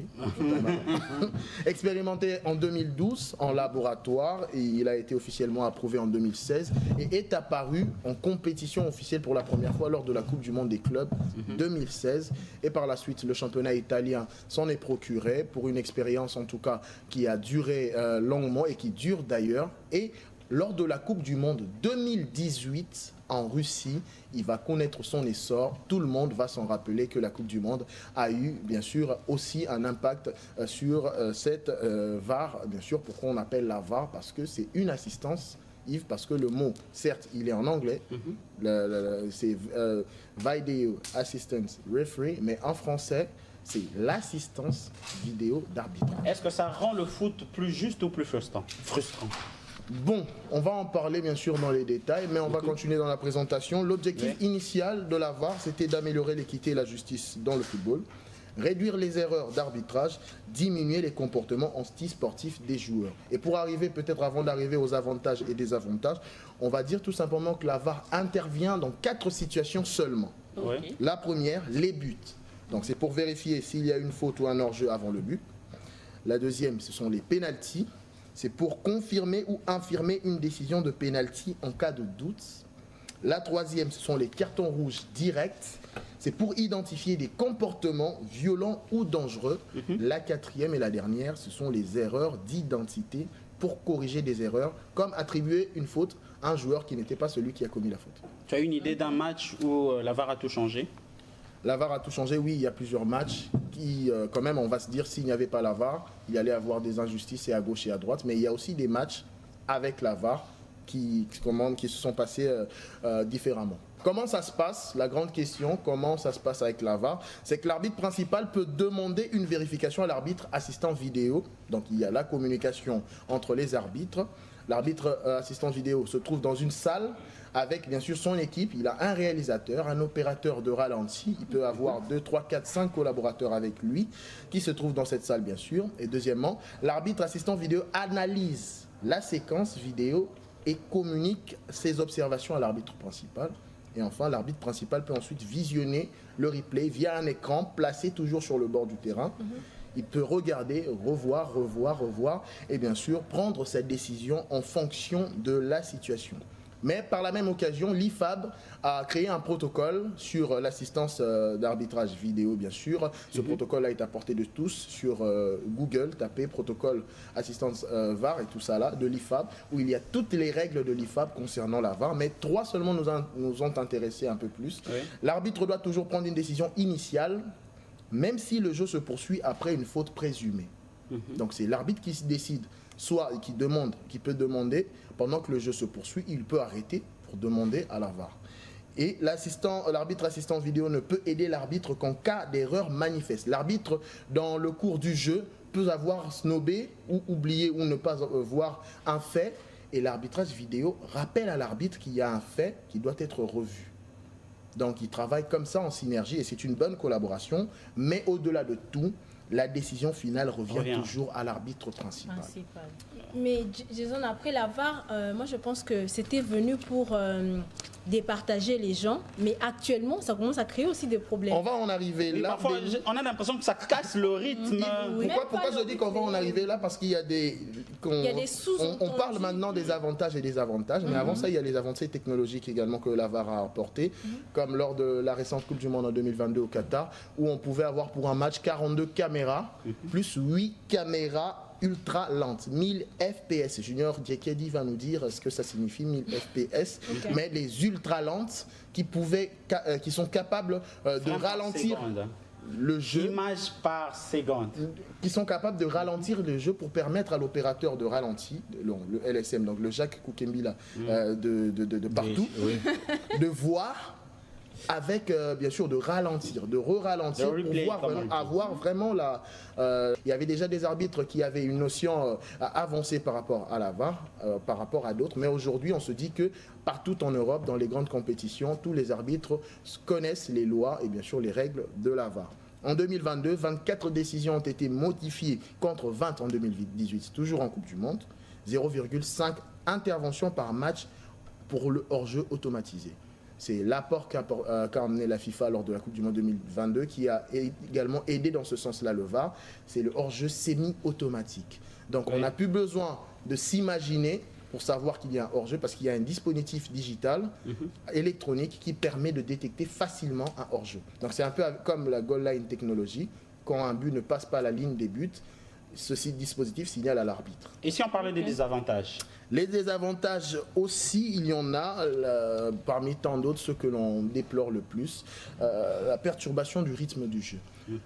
Expérimenté en 2012 en laboratoire, et il a été officiellement approuvé en 2016 et est apparu en compétition officielle pour la première fois lors de la Coupe du Monde des clubs 2016. Et par la suite, le championnat italien s'en est procuré pour une expérience en tout cas qui a duré longuement et qui dure d'ailleurs. Et lors de la Coupe du Monde 2018 en Russie, il va connaître son essor. Tout le monde va s'en rappeler que la Coupe du Monde a eu, bien sûr, aussi un impact sur cette VAR. Bien sûr, pourquoi on appelle la VAR? Parce que c'est une assistance, Yves, parce que le mot, certes, il est en anglais, c'est Video Assistance Referee, mais en français, c'est l'assistance vidéo d'arbitrage. Est-ce que ça rend le foot plus juste ou plus frustrant? Bon, on va en parler bien sûr dans les détails, mais on va continuer dans la présentation. L'objectif initial de la VAR, c'était d'améliorer l'équité et la justice dans le football, réduire les erreurs d'arbitrage, diminuer les comportements anti-sportifs des joueurs. Et pour arriver, peut-être avant d'arriver aux avantages et désavantages, on va dire tout simplement que la VAR intervient dans 4 situations seulement. La première, les buts. Donc c'est pour vérifier s'il y a une faute ou un hors-jeu avant le but. La deuxième, ce sont les pénaltys. C'est pour confirmer ou infirmer une décision de pénalty en cas de doute. La troisième, ce sont les cartons rouges directs. C'est pour identifier des comportements violents ou dangereux. La quatrième et la dernière, ce sont les erreurs d'identité pour corriger des erreurs, comme attribuer une faute à un joueur qui n'était pas celui qui a commis la faute. Tu as une idée d'un match où la VAR a tout changé? La VAR a tout changé, oui, il y a plusieurs matchs qui, quand même, on va se dire, s'il n'y avait pas la VAR, il y allait avoir des injustices et à gauche et à droite, mais il y a aussi des matchs avec la VAR qui se sont passés différemment. Comment ça se passe? La grande question, comment ça se passe avec la VAR? C'est que l'arbitre principal peut demander une vérification à l'arbitre assistant vidéo. Donc il y a la communication entre les arbitres. L'arbitre assistant vidéo se trouve dans une salle avec bien sûr son équipe. Il a un réalisateur, un opérateur de ralenti. Il peut avoir 2, 3, 4, 5 collaborateurs avec lui qui se trouvent dans cette salle bien sûr. Et deuxièmement, l'arbitre assistant vidéo analyse la séquence vidéo et communique ses observations à l'arbitre principal. Et enfin, l'arbitre principal peut ensuite visionner le replay via un écran placé toujours sur le bord du terrain. Il peut regarder, revoir et bien sûr prendre sa décision en fonction de la situation. Mais par la même occasion, l'IFAB a créé un protocole sur l'assistance d'arbitrage vidéo, bien sûr. Ce protocole a été apporté de tous sur Google, tapez protocole assistance VAR et tout ça là, de l'IFAB, où il y a toutes les règles de l'IFAB concernant la VAR, mais 3 seulement nous ont intéressés un peu plus. Oui. L'arbitre doit toujours prendre une décision initiale, même si le jeu se poursuit après une faute présumée. Donc c'est l'arbitre qui décide, soit qui peut demander, pendant que le jeu se poursuit, il peut arrêter pour demander à la VAR. Et l'arbitre assistant vidéo ne peut aider l'arbitre qu'en cas d'erreur manifeste. L'arbitre, dans le cours du jeu, peut avoir snobé ou oublié ou ne pas voir un fait, et l'arbitrage vidéo rappelle à l'arbitre qu'il y a un fait qui doit être revu. Donc ils travaillent comme ça en synergie et c'est une bonne collaboration, mais au-delà de tout, la décision finale revient toujours à l'arbitre principal. Mais Jason, après la VAR, moi je pense que c'était venu pour départager les gens, mais actuellement ça commence à créer aussi des problèmes. On va en arriver là. Parfois, on a l'impression que ça casse le rythme. Pourquoi je dis qu'on va en arriver là? Parce qu'il y a des... On parle maintenant des avantages et des avantages, mais avant ça, il y a les avancées technologiques également que la VAR a apportées, comme lors de la récente Coupe du Monde en 2022 au Qatar, où on pouvait avoir pour un match 42 caméras, plus 8 caméras ultra lente, 1000 FPS. Junior Djekedi va nous dire ce que ça signifie 1000 FPS, mais les ultra lentes qui sont capables de ralentir le jeu. Image par seconde. Qui sont capables de ralentir le jeu pour permettre à l'opérateur de ralenti, le LSM, donc le Jacques Koukembila de partout, de voir avec bien sûr de ralentir, de re-ralentir pour avoir vraiment la... il y avait déjà des arbitres qui avaient une notion avancée par rapport à la VAR, par rapport à d'autres, mais aujourd'hui on se dit que partout en Europe, dans les grandes compétitions, tous les arbitres connaissent les lois et bien sûr les règles de la VAR. En 2022, 24 décisions ont été modifiées contre 20 en 2018, toujours en Coupe du Monde, 0,5 interventions par match pour le hors-jeu automatisé. C'est l'apport qu'a amené la FIFA lors de la Coupe du Monde 2022 qui a également aidé dans ce sens-là le VAR. C'est le hors-jeu semi-automatique. Donc on n'a plus besoin de s'imaginer pour savoir qu'il y a un hors-jeu parce qu'il y a un dispositif digital électronique qui permet de détecter facilement un hors-jeu. Donc c'est un peu comme la goal line technologie. Quand un but ne passe pas la ligne des buts, ce dispositif signale à l'arbitre. Et si on parlait des désavantages? Les désavantages aussi, il y en a, parmi tant d'autres, ceux que l'on déplore le plus, la perturbation du rythme du jeu.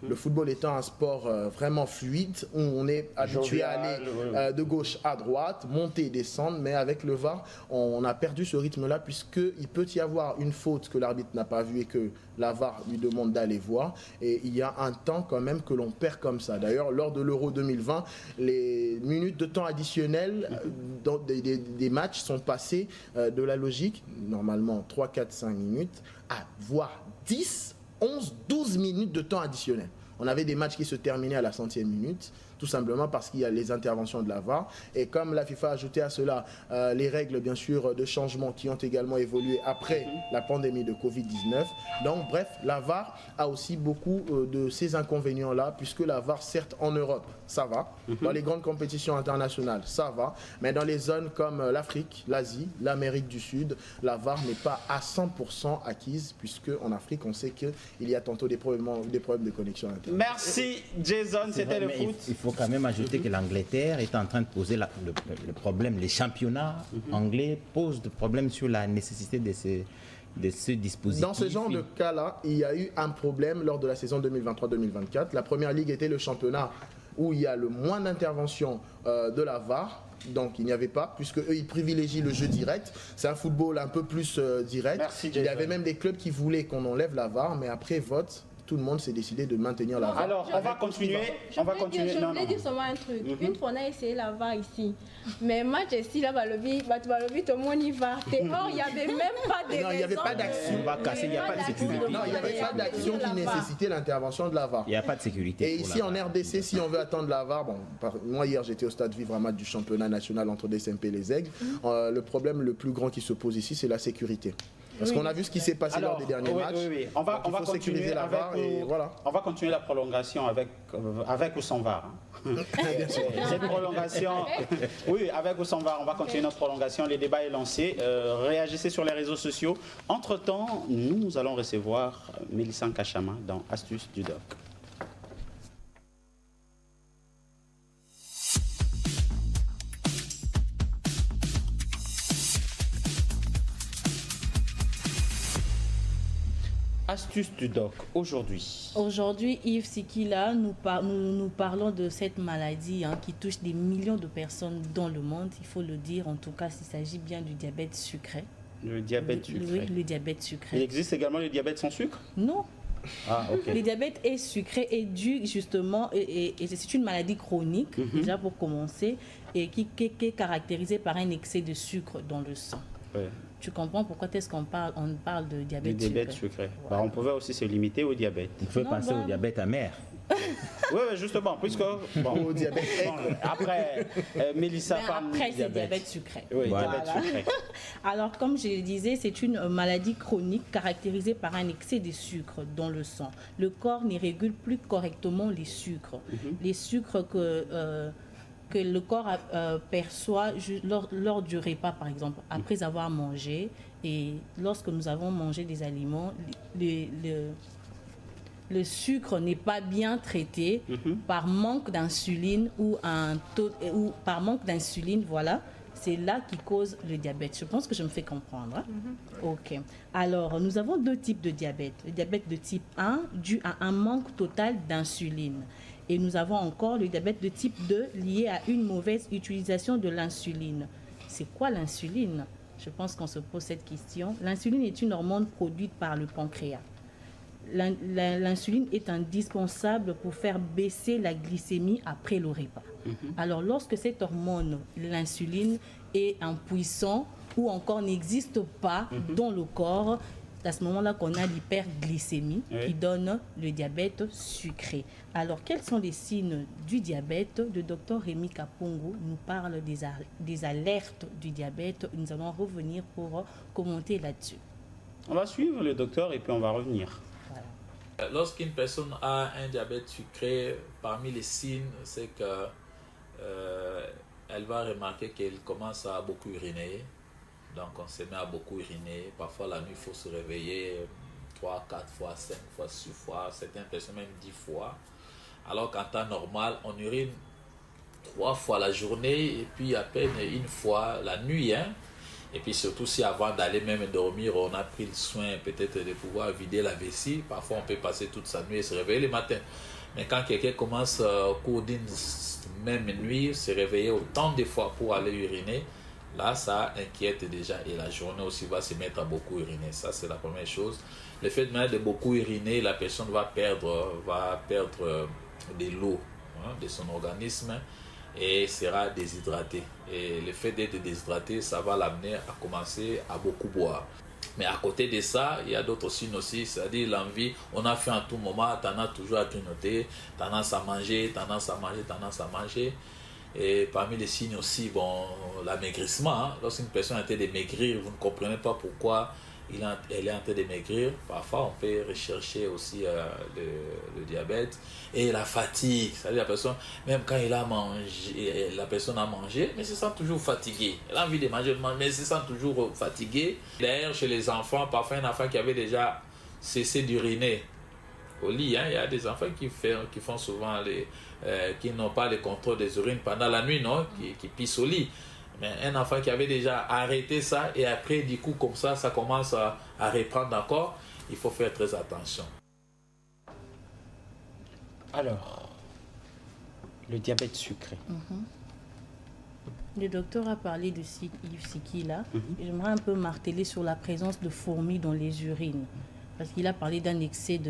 Le football étant un sport vraiment fluide, où on est habitué à aller de gauche à droite, monter et descendre, mais avec le VAR, on a perdu ce rythme-là, puisqu'il peut y avoir une faute que l'arbitre n'a pas vue et que la VAR lui demande d'aller voir, et il y a un temps quand même que l'on perd comme ça. D'ailleurs, lors de l'Euro 2020, les minutes de temps additionnel dans des matchs sont passés de la logique, normalement 3, 4, 5 minutes, à voire 10, 11, 12 minutes de temps additionnel. On avait des matchs qui se terminaient à la 100e minute, tout simplement parce qu'il y a les interventions de la VAR. Et comme la FIFA a ajouté à cela les règles, bien sûr, de changement qui ont également évolué après la pandémie de Covid-19. Donc, bref, la VAR a aussi beaucoup de ces inconvénients-là, puisque la VAR, certes, en Europe, ça va. Dans les grandes compétitions internationales, ça va. Mais dans les zones comme l'Afrique, l'Asie, l'Amérique du Sud, la VAR n'est pas à 100% acquise, puisque en Afrique, on sait qu'il y a tantôt des problèmes de connexion internet. Merci Jason, c'était le foot. Il faut quand même ajouter que l'Angleterre est en train de poser le problème. Les championnats anglais posent des problèmes sur la nécessité de ce dispositif. Dans ce genre de cas-là, il y a eu un problème lors de la saison 2023-2024. La première ligue était le championnat où il y a le moins d'intervention de la VAR. Donc il n'y avait pas, puisque eux ils privilégient le jeu direct. C'est un football un peu plus direct. Merci, il y avait même des clubs qui voulaient qu'on enlève la VAR, mais après vote, tout le monde s'est décidé de maintenir la VAR. Alors, on va continuer. Je voulais dire seulement un truc. Une fois, on a essayé la VAR ici. Mais match ici, là, tout le monde y va. Or, il n'y avait même pas de Non, il n'y avait pas d'action. On va casser, il n'y a pas de sécurité. Non, il n'y avait pas d'action qui nécessitait l'intervention de la VAR. Il n'y a pas de sécurité. Et ici, en RDC, si on veut attendre la VAR, moi, hier, j'étais au stade vivre un match du championnat national entre DSMP et les Aigles. Le problème le plus grand qui se pose ici, c'est la sécurité. Parce qu'on a vu ce qui s'est passé lors des derniers matchs. Oui. On va continuer la VAR et voilà. On va continuer la prolongation avec ou sans VAR. Bien sûr. Cette prolongation, oui, avec ou sans VAR, on va continuer notre prolongation. Le débat est lancé. Réagissez sur les réseaux sociaux. Entre-temps, nous allons recevoir Mélissa Kachama dans Astuces du Doc. Astuce du doc, aujourd'hui. Aujourd'hui, Yves Sikila, nous parlons de cette maladie qui touche des millions de personnes dans le monde. Il faut le dire, en tout cas, s'il s'agit bien du diabète sucré. Le diabète sucré. Oui, le diabète sucré. Il existe également le diabète sans sucre? Non. Ah, ok. Le diabète est sucré et dû justement, et c'est une maladie chronique, déjà pour commencer, et qui est caractérisée par un excès de sucre dans le sang. Ouais. Tu comprends pourquoi est-ce qu'on parle de diabète sucré. Voilà. On pouvait aussi se limiter au diabète. Il faut penser au diabète amer. Oui, justement, puisque au diabète. Après, Mélissa parle après, c'est diabète sucré. Oui, voilà. diabète sucré. Alors, comme je le disais, c'est une maladie chronique caractérisée par un excès de sucre dans le sang. Le corps ne régule plus correctement les sucres. Les sucres que le corps perçoit lors du repas, par exemple, après avoir mangé. Et lorsque nous avons mangé des aliments, le sucre n'est pas bien traité par manque d'insuline ou par manque d'insuline, voilà. C'est là qui cause le diabète. Je pense que je me fais comprendre. Ok. Alors, nous avons deux types de diabète. Le diabète de type 1, dû à un manque total d'insuline. Et nous avons encore le diabète de type 2, lié à une mauvaise utilisation de l'insuline. C'est quoi l'insuline? Je pense qu'on se pose cette question. L'insuline est une hormone produite par le pancréas. L'insuline est indispensable pour faire baisser la glycémie après le repas. Alors, lorsque cette hormone, l'insuline, est impuissante ou encore n'existe pas dans le corps, c'est à ce moment-là qu'on a l'hyperglycémie qui donne le diabète sucré. Alors, quels sont les signes du diabète? Le docteur Rémi Kapongo nous parle des alertes du diabète. Nous allons revenir pour commenter là-dessus. On va suivre le docteur et puis on va revenir. Lorsqu'une personne a un diabète sucré, parmi les signes, c'est que elle va remarquer qu'elle commence à beaucoup uriner. Donc on se met à beaucoup uriner. Parfois la nuit, il faut se réveiller 3, 4 fois, 5 fois, 6 fois, certaines personnes même 10 fois. Alors qu'en temps normal, on urine 3 fois la journée et puis à peine une fois la nuit. Et puis surtout si avant d'aller même dormir, on a pris le soin peut-être de pouvoir vider la vessie. Parfois on peut passer toute sa nuit et se réveiller le matin. Mais quand quelqu'un commence au cours d'une même nuit, se réveiller autant de fois pour aller uriner, là ça inquiète déjà. Et la journée aussi va se mettre à beaucoup uriner. Ça c'est la première chose. Le fait de beaucoup uriner, la personne va perdre de l'eau de son organisme et sera déshydraté. Et le fait d'être déshydraté, ça va l'amener à commencer à beaucoup boire. Mais à côté de ça, il y a d'autres signes aussi, c'est-à-dire l'envie. On a fait en tout moment, tendance toujours à grignoter, tendance à manger. Et parmi les signes aussi, l'amaigrissement. Lorsqu'une personne est en train de maigrir, vous ne comprenez pas pourquoi elle est en train de maigrir. Parfois, on peut rechercher aussi le diabète. Et la fatigue, c'est-à-dire la personne, même quand la personne a mangé, mais se sent toujours fatiguée. Elle a envie de manger, mais se sent toujours fatiguée. D'ailleurs, chez les enfants, parfois un enfant qui avait déjà cessé d'uriner au lit, il y a des enfants qui font souvent qui n'ont pas le contrôle des urines pendant la nuit, non, qui pissent au lit. Mais un enfant qui avait déjà arrêté ça et après, du coup, comme ça commence à reprendre encore, il faut faire très attention. Alors, le diabète sucré. Le docteur a parlé de Yves Sikila. J'aimerais un peu marteler sur la présence de fourmis dans les urines. Parce qu'il a parlé d'un excès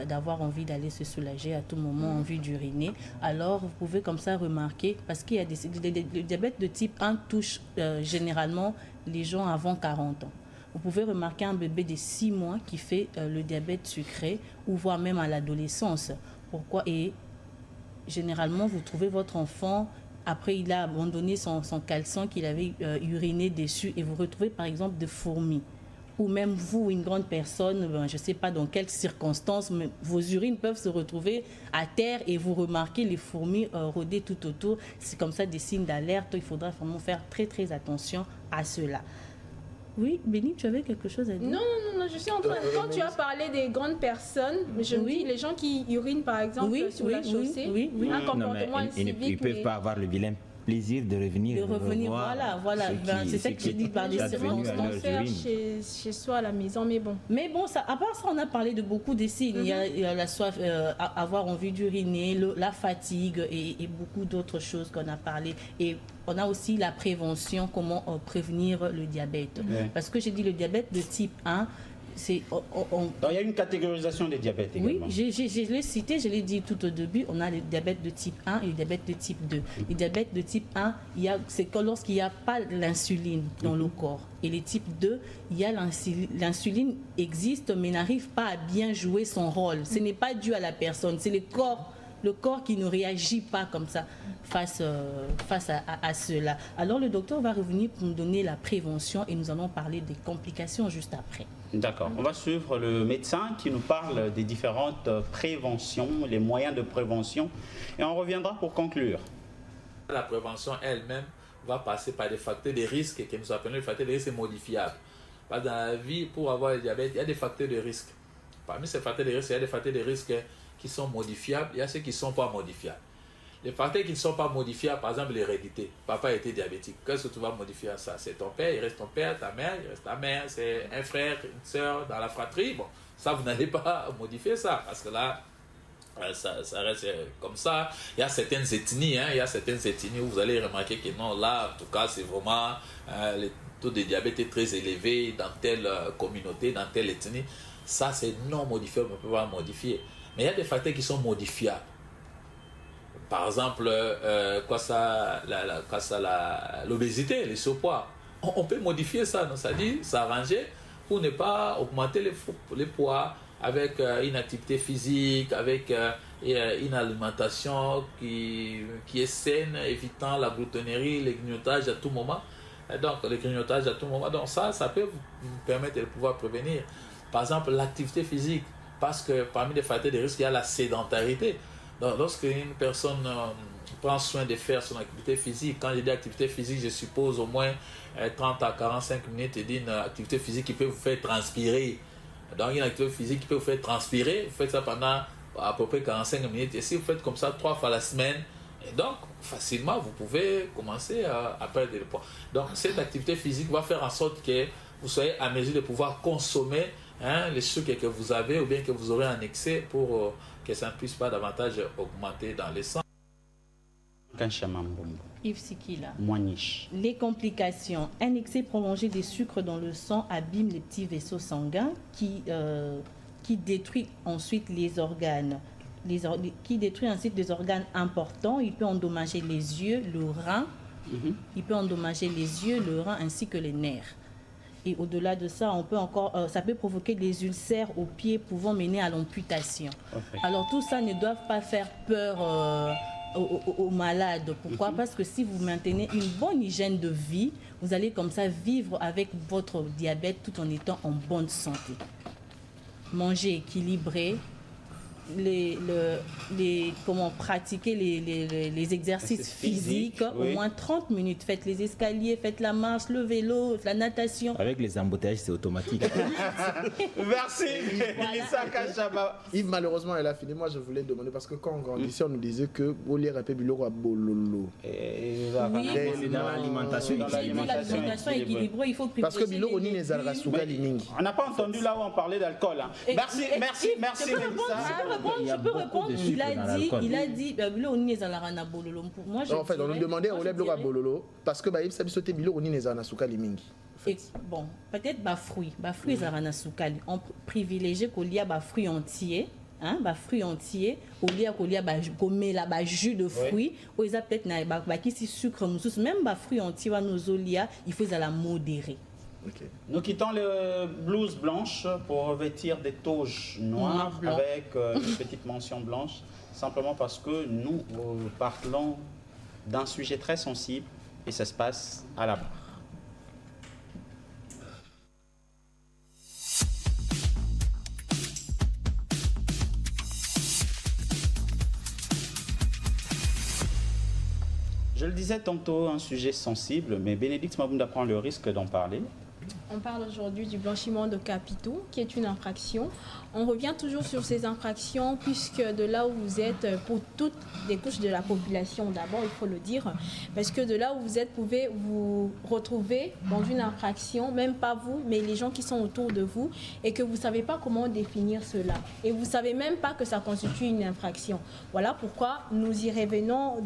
d'avoir envie d'aller se soulager à tout moment, envie d'uriner. Alors, vous pouvez comme ça remarquer, parce qu'il y a le diabète de type 1 touche généralement les gens avant 40 ans. Vous pouvez remarquer un bébé de 6 mois qui fait le diabète sucré, ou voire même à l'adolescence. Pourquoi? Et généralement, vous trouvez votre enfant, après il a abandonné son caleçon qu'il avait uriné dessus, et vous retrouvez par exemple des fourmis. Ou même vous, une grande personne, je ne sais pas dans quelles circonstances, mais vos urines peuvent se retrouver à terre et vous remarquez les fourmis rôder tout autour. C'est comme ça des signes d'alerte. Il faudra vraiment faire très très attention à cela. Oui, Béni, tu avais quelque chose à dire? Non, je suis en train... Quand tu as parlé des grandes personnes, je me dis, les gens qui urinent par exemple sur la chaussée, un comportement incivique... Ils ne peuvent pas avoir le vilain plaisir de revenir. Voilà. C'est ça que j'ai dit par des circonstances. Faire chez soi à la maison, mais bon. Mais bon, ça, à part ça, on a parlé de beaucoup de signes. Il y a la soif, avoir envie d'uriner, la fatigue et beaucoup d'autres choses qu'on a parlé. Et on a aussi la prévention, comment prévenir le diabète. Parce que j'ai dit le diabète de type 1, il y a une catégorisation des diabètes également. Oui, je l'ai cité, je l'ai dit tout au début, on a le diabète de type 1 et le diabète de type 2. Le diabète de type 1, c'est lorsqu'il n'y a pas l'insuline dans le corps. Et le type 2, l'insuline existe mais n'arrive pas à bien jouer son rôle. Ce n'est pas dû à la personne, c'est le corps qui ne réagit pas comme ça face à cela. Alors le docteur va revenir pour nous donner la prévention et nous allons parler des complications juste après. D'accord. On va suivre le médecin qui nous parle des différentes préventions, les moyens de prévention. Et on reviendra pour conclure. La prévention elle-même va passer par des facteurs de risque que nous appelons les facteurs de risque modifiables. Parce que dans la vie, pour avoir le diabète, il y a des facteurs de risque. Parmi ces facteurs de risque, il y a des facteurs de risque qui sont modifiables, il y a ceux qui ne sont pas modifiables. Les facteurs qui ne sont pas modifiables, par exemple l'hérédité. Papa était diabétique. Qu'est-ce que tu vas modifier à ça? C'est ton père, il reste ton père, ta mère, il reste ta mère, c'est un frère, une soeur dans la fratrie. Bon, ça, vous n'allez pas modifier ça, parce que là, ça reste comme ça. Il y a certaines ethnies, où vous allez remarquer que non, là, en tout cas, c'est vraiment le taux de diabète est très élevé dans telle communauté, dans telle ethnie. Ça, c'est non modifiable, on ne peut pas modifier. Mais il y a des facteurs qui sont modifiables. Par exemple, l'obésité, le surpoids. On peut modifier ça, c'est-à-dire s'arranger pour ne pas augmenter les poids avec une activité physique, avec une alimentation qui est saine, évitant la gloutonnerie, le grignotage à tout moment. Donc, ça peut vous permettre de pouvoir prévenir. Par exemple, l'activité physique, parce que parmi les facteurs de risque, il y a la sédentarité. Donc, lorsqu'une personne prend soin de faire son activité physique, quand je dis activité physique, je suppose au moins 30 à 45 minutes d'une activité physique qui peut vous faire transpirer. Donc, une activité physique qui peut vous faire transpirer, vous faites ça pendant à peu près 45 minutes. Et si vous faites comme ça 3 fois la semaine, et donc, facilement, vous pouvez commencer à perdre le poids. Donc, cette activité physique va faire en sorte que vous soyez à mesure de pouvoir consommer les sucres que vous avez ou bien que vous aurez en excès pour que ça ne puisse pas davantage augmenter dans le sang. Yves Sikila. Les complications. Un excès prolongé des sucres dans le sang abîme les petits vaisseaux sanguins qui détruit ensuite les organes. Qui détruit ensuite des organes importants. Il peut endommager les yeux, le rein. Il peut endommager les yeux, le rein ainsi que les nerfs. Et au-delà de ça, ça peut provoquer des ulcères aux pieds pouvant mener à l'amputation. Alors tout ça ne doit pas faire peur aux malades. Pourquoi? Parce que si vous maintenez une bonne hygiène de vie, vous allez comme ça vivre avec votre diabète tout en étant en bonne santé. Manger équilibré, pratiquer les exercices physiques, au moins 30 minutes. Faites les escaliers, faites la marche, le vélo, la natation. Avec les embouteillages, c'est automatique. Merci, Elissa Kachaba. Yves, malheureusement, elle a fini. Moi, je voulais demander, parce que quand on grandissait, on nous disait que Bolier Rapé Biloro a bololo. C'est dans l'alimentation équilibrée. Il faut parce que Biloro ni les alrasouga limingi. On n'a pas entendu là où on parlait d'alcool. Merci, Mélissa. répondre. Il a dit, moi, en fait, on nous demandait on lève le bololo parce que il s'est sauté bilo on n'est pas soukali mingi. Bon, peut-être fruits zarana soukali. On privilégie qu'il y a fruits entiers. Fruits entiers, au lieu qu'il y a jus de fruits, ou ils a peut-être qui sucre, même fruits entiers, il faut la modérer. Okay. Nous quittons les blouses blanches pour revêtir des toges noires avec une petite mention blanche, simplement parce que nous parlons d'un sujet très sensible et ça se passe à la barre. Je le disais tantôt, un sujet sensible, mais Bénédicte Mabunda prend le risque d'en parler. On parle aujourd'hui du blanchiment de capitaux, qui est une infraction. On revient toujours sur ces infractions, puisque de là où vous êtes, pour toutes les couches de la population d'abord, il faut le dire, parce que de là où vous êtes, vous pouvez vous retrouver dans une infraction, même pas vous, mais les gens qui sont autour de vous, et que vous ne savez pas comment définir cela. Et vous ne savez même pas que ça constitue une infraction. Voilà pourquoi nous y revenons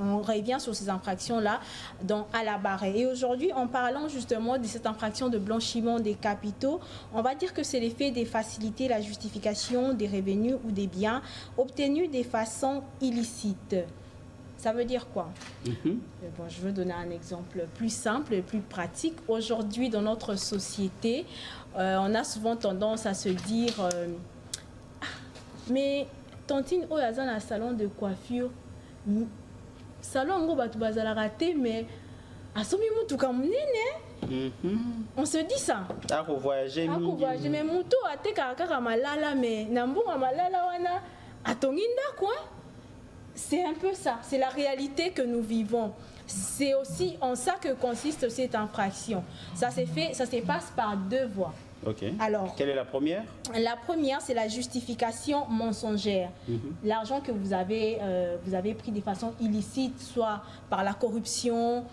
on revient sur ces infractions-là à la barre. Et aujourd'hui, en parlant justement de cette infraction de blanchiment des capitaux, on va dire que c'est l'effet de faciliter la justification des revenus ou des biens obtenus de façon illicite. Ça veut dire quoi? Bon, je veux donner un exemple plus simple et plus pratique. Aujourd'hui, dans notre société, on a souvent tendance à se dire mais tantine au dans un salon de coiffure, salon ngo batu bazala raté mais asomi mutu kamunene. On se dit ça. Ako voyager mais mutu ate kaka malala mais nambonga malala wana atonginda quoi. C'est un peu ça, c'est la réalité que nous vivons. C'est aussi en ça que consiste cette infraction. Ça se passe par deux voies. Ok. Alors, quelle est la première? La première, c'est la justification mensongère. L'argent que vous avez pris de façon illicite, soit par la corruption,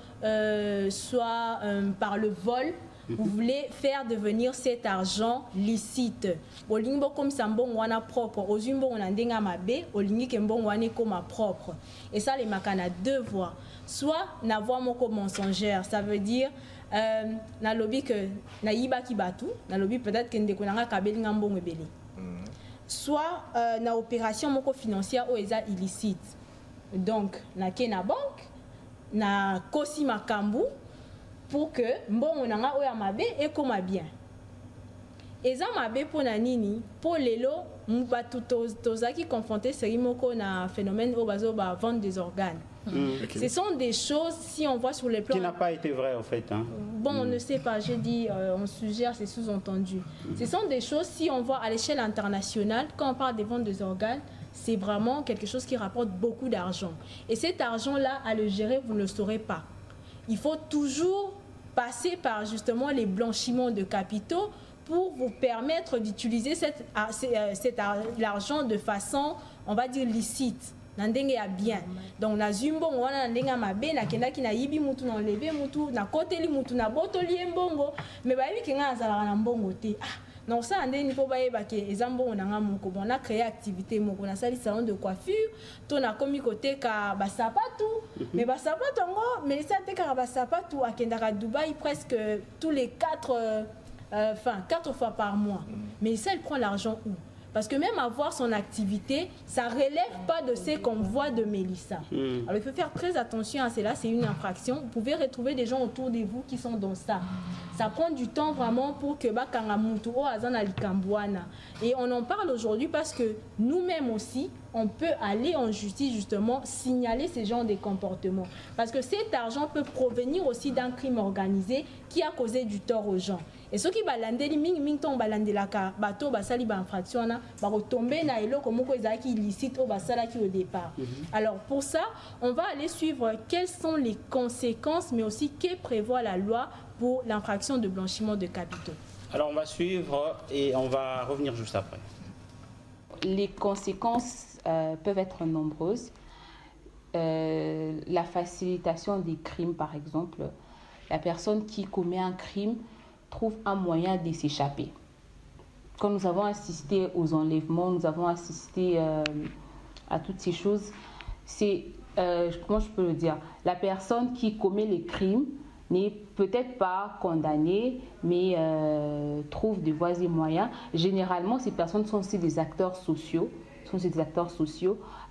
soit par le vol. Vous voulez faire devenir cet argent licite. Olingo comme sambon wana propre, ozumbo onandenga mabe, olingi kembon wane comme propre. Et ça, les makana deux voies. Soit na voie moko mensongère, ça veut dire na lobby que na yiba ki batu, na lobby peut-être que ndeko nanga kabeli ngambon ebele. Soit na opération moko financière ou eza illicite. Donc na ke na banque, na kosi makambu pour que mbongo nanga oya mabe ekoma bien. Eza mabe pour na nini? Pour lelo mbatu tozaki confronté seri moko na phénomène au bazo ba vente des organes. Okay. Ce sont des choses, si on voit sur les plans... Qui n'a pas été vrai, en fait. Hein? Bon, on ne sait pas, j'ai dit, on suggère, c'est sous-entendu. Ce sont des choses, si on voit à l'échelle internationale, quand on parle des ventes des organes, c'est vraiment quelque chose qui rapporte beaucoup d'argent. Et cet argent-là, à le gérer, vous ne le saurez pas. Il faut toujours passer par, justement, les blanchiments de capitaux pour vous permettre d'utiliser l'argent de façon, on va dire, licite. Nandenge ya bien. Donc na zumbo wana ndenga mabe na kenda ki na yibi mutu na lever mutu na koteli mutu na botoli mbongo mais ba yibi kinga azala na mbongo te. Non ça ndeni po ba yeba ke ezambo na nga moko bon na créer activité moko na sali salon de coiffure to na komi côté ka ba sapatu mais ba sapatu ngo mais ça te ka ba sapatu akenda ka Dubaï presque tous les 4 fois par mois. Mais ça il prend l'argent où? Parce que même avoir son activité, ça ne relève pas de ce qu'on voit de Mélissa. Alors il faut faire très attention à cela, c'est une infraction. Vous pouvez retrouver des gens autour de vous qui sont dans ça. Ça prend du temps vraiment pour que Bakangamutu o Azana Likambouana. Et on en parle aujourd'hui parce que nous-mêmes aussi, on peut aller en justice justement signaler ces genres de comportements. Parce que cet argent peut provenir aussi d'un crime organisé qui a causé du tort aux gens. Et ceux qui balandeli ming ton balandelaka bato basali ba infraction na ba retomber na eloko moko ezaki illicite au basala qui au départ. Alors pour ça, on va aller suivre quelles sont les conséquences mais aussi que prévoit la loi pour l'infraction de blanchiment de capitaux. Alors on va suivre et on va revenir juste après. Les conséquences peuvent être nombreuses. La facilitation des crimes par exemple, la personne qui commet un crime trouve un moyen de s'échapper. quand nous avons assisté aux enlèvements, nous avons assisté à toutes ces choses, c'est, comment je peux le dire, la personne qui commet les crimes n'est peut-être pas condamnée, mais trouve des voies et moyens. Généralement, ces personnes sont aussi des acteurs sociaux.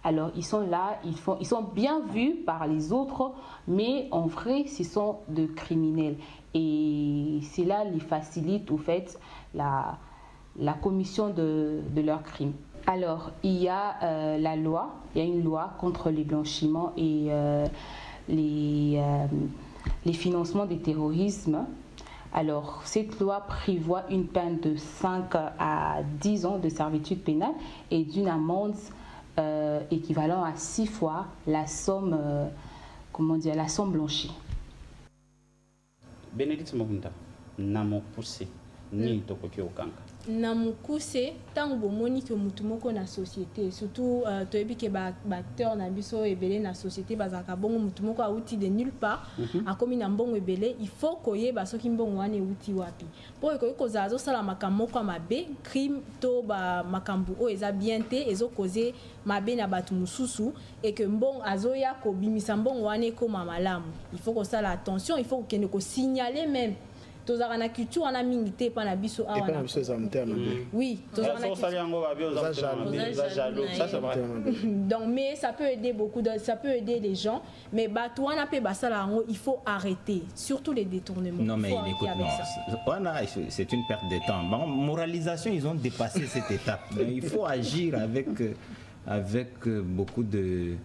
Alors, ils sont là, ils sont bien vus par les autres, mais en vrai, ce sont de criminels. Et cela les facilite, au fait, la commission de leurs crimes. Alors, il y a une loi contre les blanchiments et les financements du terrorisme. Alors, cette loi prévoit une peine de 5 à 10 ans de servitude pénale et d'une amende équivalent à 6 fois la somme, la somme blanchie. Bénédicte Mokunda, namo poussé, ni tokoki okanga. Na mukuse tango bomoni ke mutu moko na société surtout toyebi ke ba acteur na biso ebele na société bazaka bongo mutu moko auti de nulle part akomi na mbongo ebele il faut koyeba soki mbongo wana euti wapi po ekoki kozala azosala makambo moko mabe crime to ba makambo oyo eza bien te ezokoze mabe na bato mosusu et que mbongo azoya kobimisa mbongo wana ekoma malamu il faut kosala attention il faut kokende kosignaler même tozaka na culture wana mingi te pa na biso awa na biso za mutema oui tozaka na culture yango ba bio za jaloux ça c'est vrai donc mais ça peut aider ça peut aider les gens mais bato wana pe basala yango il faut arrêter surtout les détournements. Non mais écoute, non wana c'est une perte de temps. Bon, moralisation, ils ont dépassé cette étape. Donc, il faut agir avec beaucoup de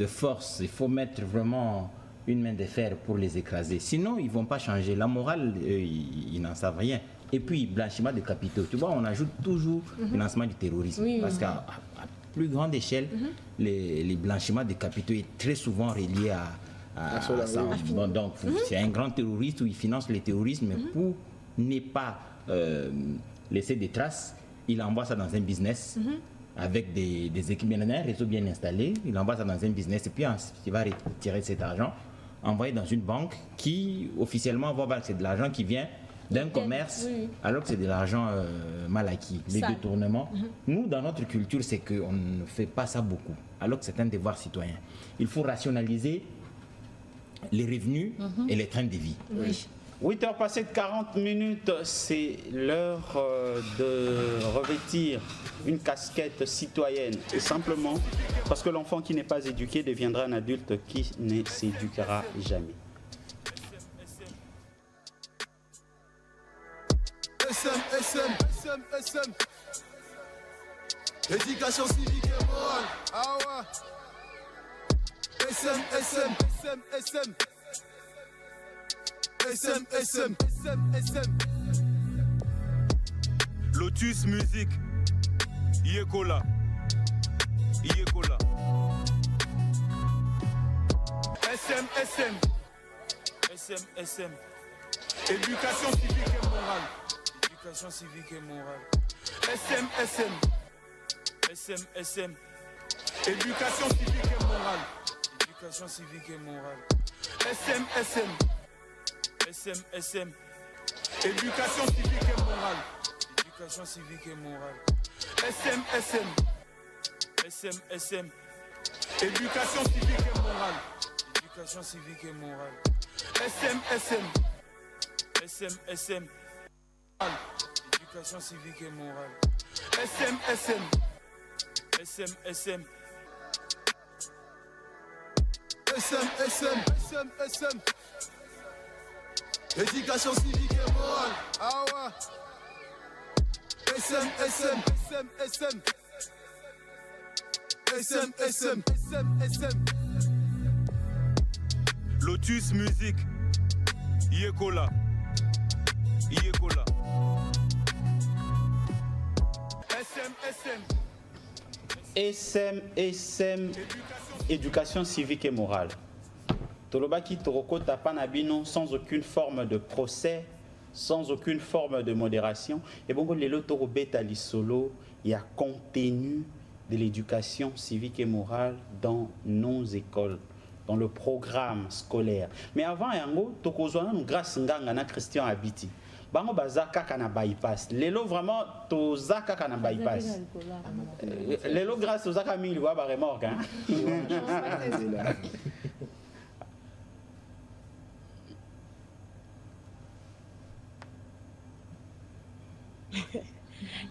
force. Il faut mettre vraiment une main de fer pour les écraser. Sinon, ils ne vont pas changer. La morale, ils n'en savent rien. Et puis, blanchiment de capitaux. Tu vois, on ajoute toujours financement du terrorisme. Oui, parce qu'à plus grande échelle, les blanchiments de capitaux est très souvent relié à ça. Bon, donc, c'est un grand terroriste où il finance le terrorisme pour ne pas laisser des traces. Il envoie ça dans un business. Avec des équipes, un réseau bien installé. Il envoie ça dans un business et puis il va retirer cet argent, envoyer dans une banque qui officiellement va voir que c'est de l'argent qui vient d'un commerce, alors que c'est de l'argent mal acquis. Les détournements. Nous, dans notre culture, c'est qu'on ne fait pas ça beaucoup, alors que c'est un devoir citoyen. Il faut rationaliser les revenus et les trains de vie. 8h passées de 40 minutes, c'est l'heure de revêtir une casquette citoyenne. Et simplement parce que l'enfant qui n'est pas éduqué deviendra un adulte qui ne s'éduquera jamais. SM. Éducation civique et morale. Ah ouais. SM. Lotus Musique. Yekola. SM. Éducation civique et morale. SM. Éducation civique et morale. SM. Éducation civique et morale. SM. Éducation civique et morale. SM. Éducation civique et morale. SM. Éducation civique et morale. Ah ouais. SM. Lotus Musique. Yekola. SM. Éducation civique et morale. Tolobaki Toroko Tapanabino sans aucune forme de procès, sans aucune forme de modération. Et bon, les Lotoro Betali Solo, il y a contenu de l'éducation civique et morale dans nos écoles. dans le programme scolaire. Mais avant, yango, tokozwana grâce nganga na Christian Abiti. Bango baza kaka na bypass. Lelo vraiment toza kaka na bypass. Lelo grâce aux zaka mili wa ba remorque hein.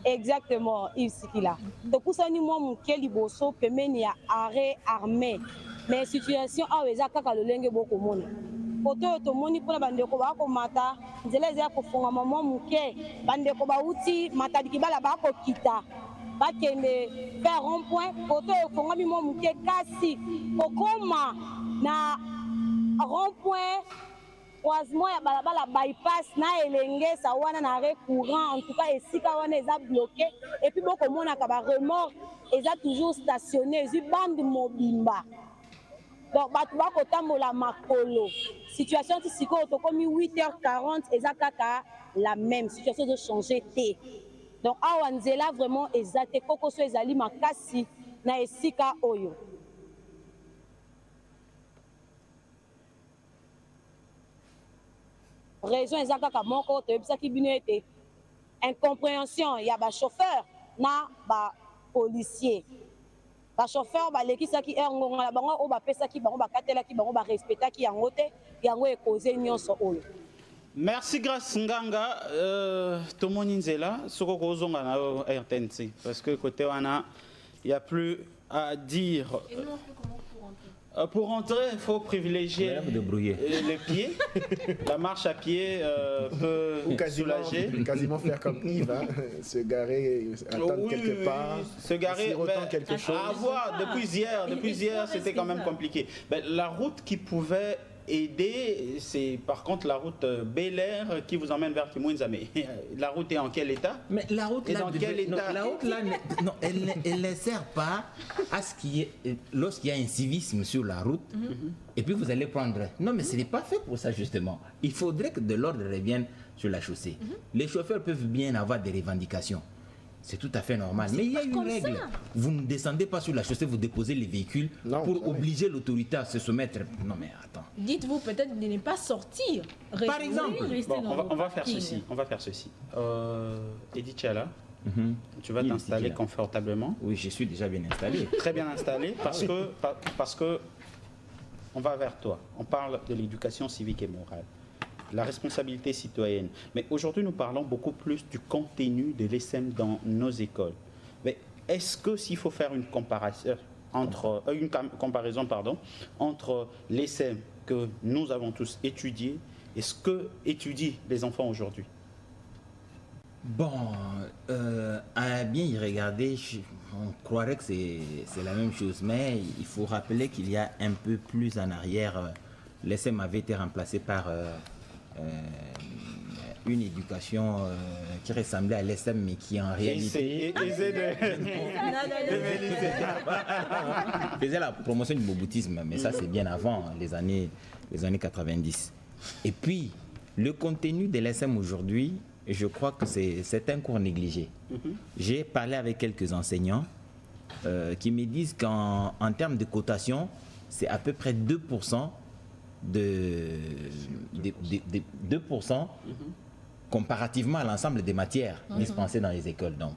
Exactement, Yves Sikila. Donc, ça nous montre que les bosso pemeni ya arrêt armé. Mais situation a eza kaka lolenge boko mona. Poto to moni pona bandeko ba ko mata, nzela eza ko fonga mama muke, bandeko ba uti mata dikibala ba ko kita. Ba kende faire rond point, poto fonga mi mo muke kasi. Okoma na rond point croisement ya balabala bypass na elenge sa wana na arrêt courant en tout cas esika wana eza bloqué et puis boko mona ka ba remorque eza toujours stationné ezi bande mobimba donc batu bako tambola makolo situation ti siko to komi 8h40 eza kaka la même situation de changer té donc awa nzela vraiment eza te kokoso ezali makasi na esika oyo. Raison ezaka moko to ebisa ki bino ete incompréhension ya ba chauffeur na ba policier ba chauffeur ba lekisa ki ngonga bango o ba pesa ki bango ba katela ki bango ba respecta ki yango te yango e cause nyonso oyo. Merci Grace Nganga tomoni nzela soko ko zonga na RTNC parce que côté wana il y a plus à dire. Pour rentrer, il faut privilégier les pieds. La marche à pied peut soulager. Quasiment faire comme Yves, hein, se garer, attendre quelque part, se garer, quelque chose. À voir, depuis hier, c'était quand même compliqué. Ben, la route qui pouvait aider, c'est par contre la route Bel Air qui vous emmène vers Kimouinzame. La route est en quel état? Mais la route là, la route là, non, elle ne sert pas à ce qu'il y ait, lorsqu'il y a un civisme sur la route, et puis vous allez prendre. Non, mais ce n'est pas fait pour ça justement. Il faudrait que de l'ordre revienne sur la chaussée. Les chauffeurs peuvent bien avoir des revendications. C'est tout à fait normal. Mais il y a une règle. Vous ne descendez pas sur la chaussée, vous déposez les véhicules pour obliger l'autorité à se soumettre. Non mais attends. Dites-vous peut-être de ne pas sortir. Par exemple. Bon, on va faire ceci. Edith Chala, tu vas t'installer confortablement. Oui, je suis déjà bien installé. Très bien installé parce que on va vers toi. On parle de l'éducation civique et morale. La responsabilité citoyenne. Mais aujourd'hui, nous parlons beaucoup plus du contenu de l'ESSEM dans nos écoles. Mais est-ce que s'il faut faire une comparaison entre l'ESSEM que nous avons tous étudié et ce que étudient les enfants aujourd'hui? Bon, à bien y regarder, on croirait que c'est la même chose, mais il faut rappeler qu'il y a un peu plus en arrière, l'ESSEM avait été remplacé par une éducation qui ressemblait à l'ESSEM mais qui en réalité faisait la promotion du boboutisme, mais ça c'est bien avant les années 90. Et puis le contenu de l'ESSEM aujourd'hui, je crois que c'est un cours négligé. J'ai parlé avec quelques enseignants qui me disent qu'en termes de cotation, c'est à peu près 2% de 2% comparativement à l'ensemble des matières dispensées dans les écoles. Donc,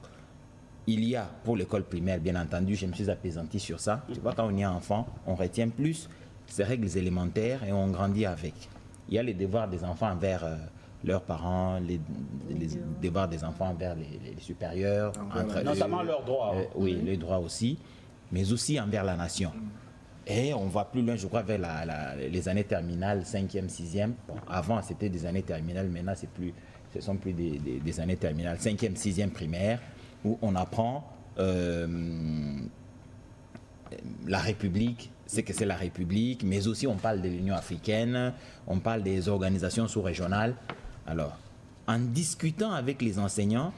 il y a pour l'école primaire, bien entendu, je me suis apaisanti sur ça. Tu vois, quand on est enfant, on retient plus ces règles élémentaires et on grandit avec. Il y a les devoirs des enfants envers leurs parents, les devoirs des enfants envers les supérieurs. Notamment leurs droits. Oui, les droits aussi, mais aussi envers la nation. Et on va plus loin, je crois, vers les années terminales, 5e, 6e. Bon, avant, c'était des années terminales, maintenant, ce ne sont plus des années terminales. 5e, 6e primaire, où on apprend la République, ce que c'est la République, mais aussi on parle de l'Union africaine, on parle des organisations sous-régionales. Alors, en discutant avec les enseignants,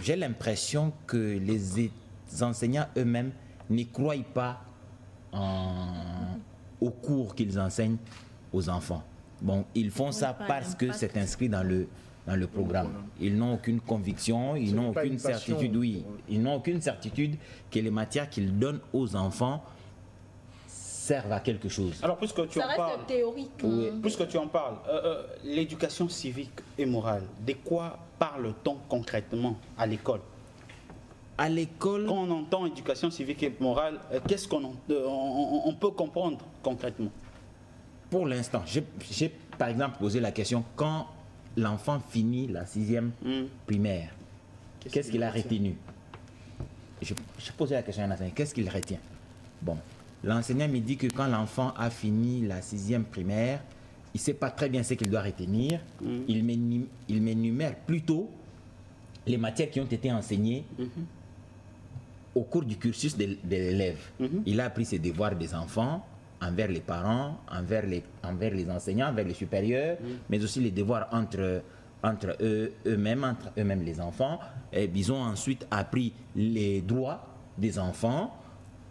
j'ai l'impression que les enseignants eux-mêmes n'y croient pas au cours qu'ils enseignent aux enfants. Bon, ils font ça parce que c'est inscrit dans le programme. Ils n'ont aucune conviction, ils n'ont aucune certitude, ils n'ont aucune certitude que les matières qu'ils donnent aux enfants servent à quelque chose. Alors, puisque tu Ça en reste parles, théorique. Oui. puisque tu en parles, l'éducation civique et morale, de quoi parle-t-on concrètement à l'école? À l'école, quand on entend éducation civique et morale, qu'est-ce qu'on on peut comprendre concrètement? Pour l'instant, j'ai par exemple posé la question, quand l'enfant finit la 6e primaire, qu'est-ce qu'il a retenu? J'ai posé la question à l'enseignant, qu'est-ce qu'il retient? Bon, l'enseignant me dit que quand l'enfant a fini la 6e primaire, il ne sait pas très bien ce qu'il doit retenir. Il m'énumère plutôt les matières qui ont été enseignées au cours du cursus de l'élève. Il a appris ses devoirs des enfants envers les parents, envers les enseignants, envers les supérieurs, mais aussi les devoirs entre eux-mêmes les enfants. Et ils ont ensuite appris les droits des enfants.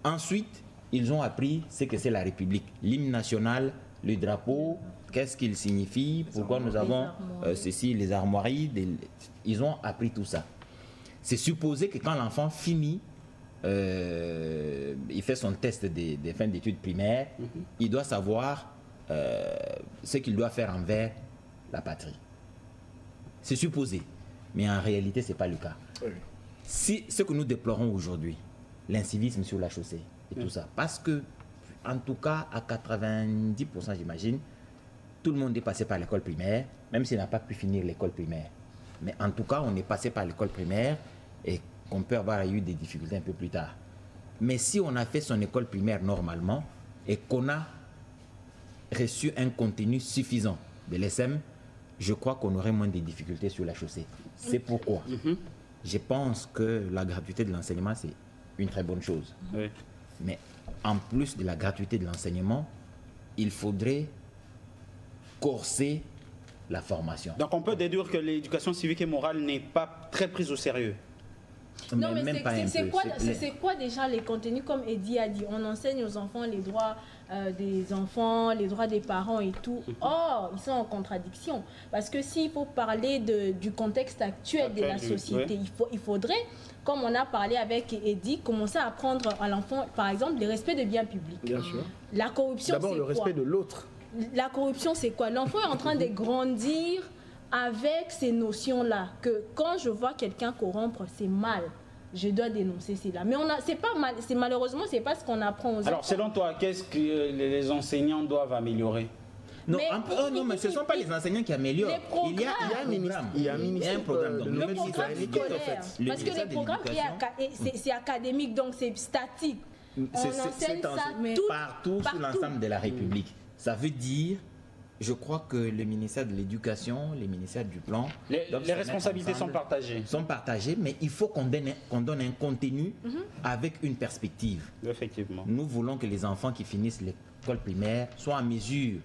Ensuite, ils ont appris ce que c'est la République, l'hymne national, le drapeau, qu'est-ce qu'il signifie, pourquoi nous avons ceci, les armoiries. Ils ont appris tout ça. C'est supposé que quand l'enfant finit, il fait son test des fins d'études primaires, il doit savoir ce qu'il doit faire envers la patrie. C'est supposé, mais en réalité, ce n'est pas le cas. Si ce que nous déplorons aujourd'hui, l'incivisme sur la chaussée et tout ça, parce que, en tout cas, à 90%, j'imagine, tout le monde est passé par l'école primaire, même s'il n'a pas pu finir l'école primaire. Mais en tout cas, on est passé par l'école primaire et qu'on peut avoir eu des difficultés un peu plus tard. Mais si on a fait son école primaire normalement et qu'on a reçu un contenu suffisant de l'ESM, je crois qu'on aurait moins de difficultés sur la chaussée. C'est pourquoi je pense que la gratuité de l'enseignement, c'est une très bonne chose. Mais en plus de la gratuité de l'enseignement, il faudrait corser la formation. Donc on peut déduire que l'éducation civique et morale n'est pas très prise au sérieux. Non, mais c'est quoi déjà les contenus, comme Eddie a dit? On enseigne aux enfants les droits des enfants, les droits des parents et tout. Or, ils sont en contradiction. Parce que s'il faut parler du contexte actuel de la société, il faudrait, comme on a parlé avec Eddie, commencer à apprendre à l'enfant, par exemple, le respect des biens publics. Bien sûr. La corruption, c'est quoi? D'abord, le respect de l'autre. La corruption, c'est quoi? L'enfant est en train de grandir avec ces notions-là, que quand je vois quelqu'un corrompre, c'est mal. Je dois dénoncer cela. Mais c'est pas mal. Malheureusement, c'est pas ce qu'on apprend aux enfants. Alors, selon toi, qu'est-ce que les enseignants doivent améliorer? Non, mais ce ne sont pas les enseignants qui améliorent. Il y a un programme. Le programme scolaire. Parce que les programmes, c'est académique, donc c'est statique. On enseigne ça partout sur l'ensemble de la République. Ça veut dire, je crois que le ministère de l'Éducation, le ministère du Plan... Les responsabilités sont partagées. Sont partagées, mais il faut qu'on donne un contenu avec une perspective. Effectivement. Nous voulons que les enfants qui finissent l'école primaire soient en mesure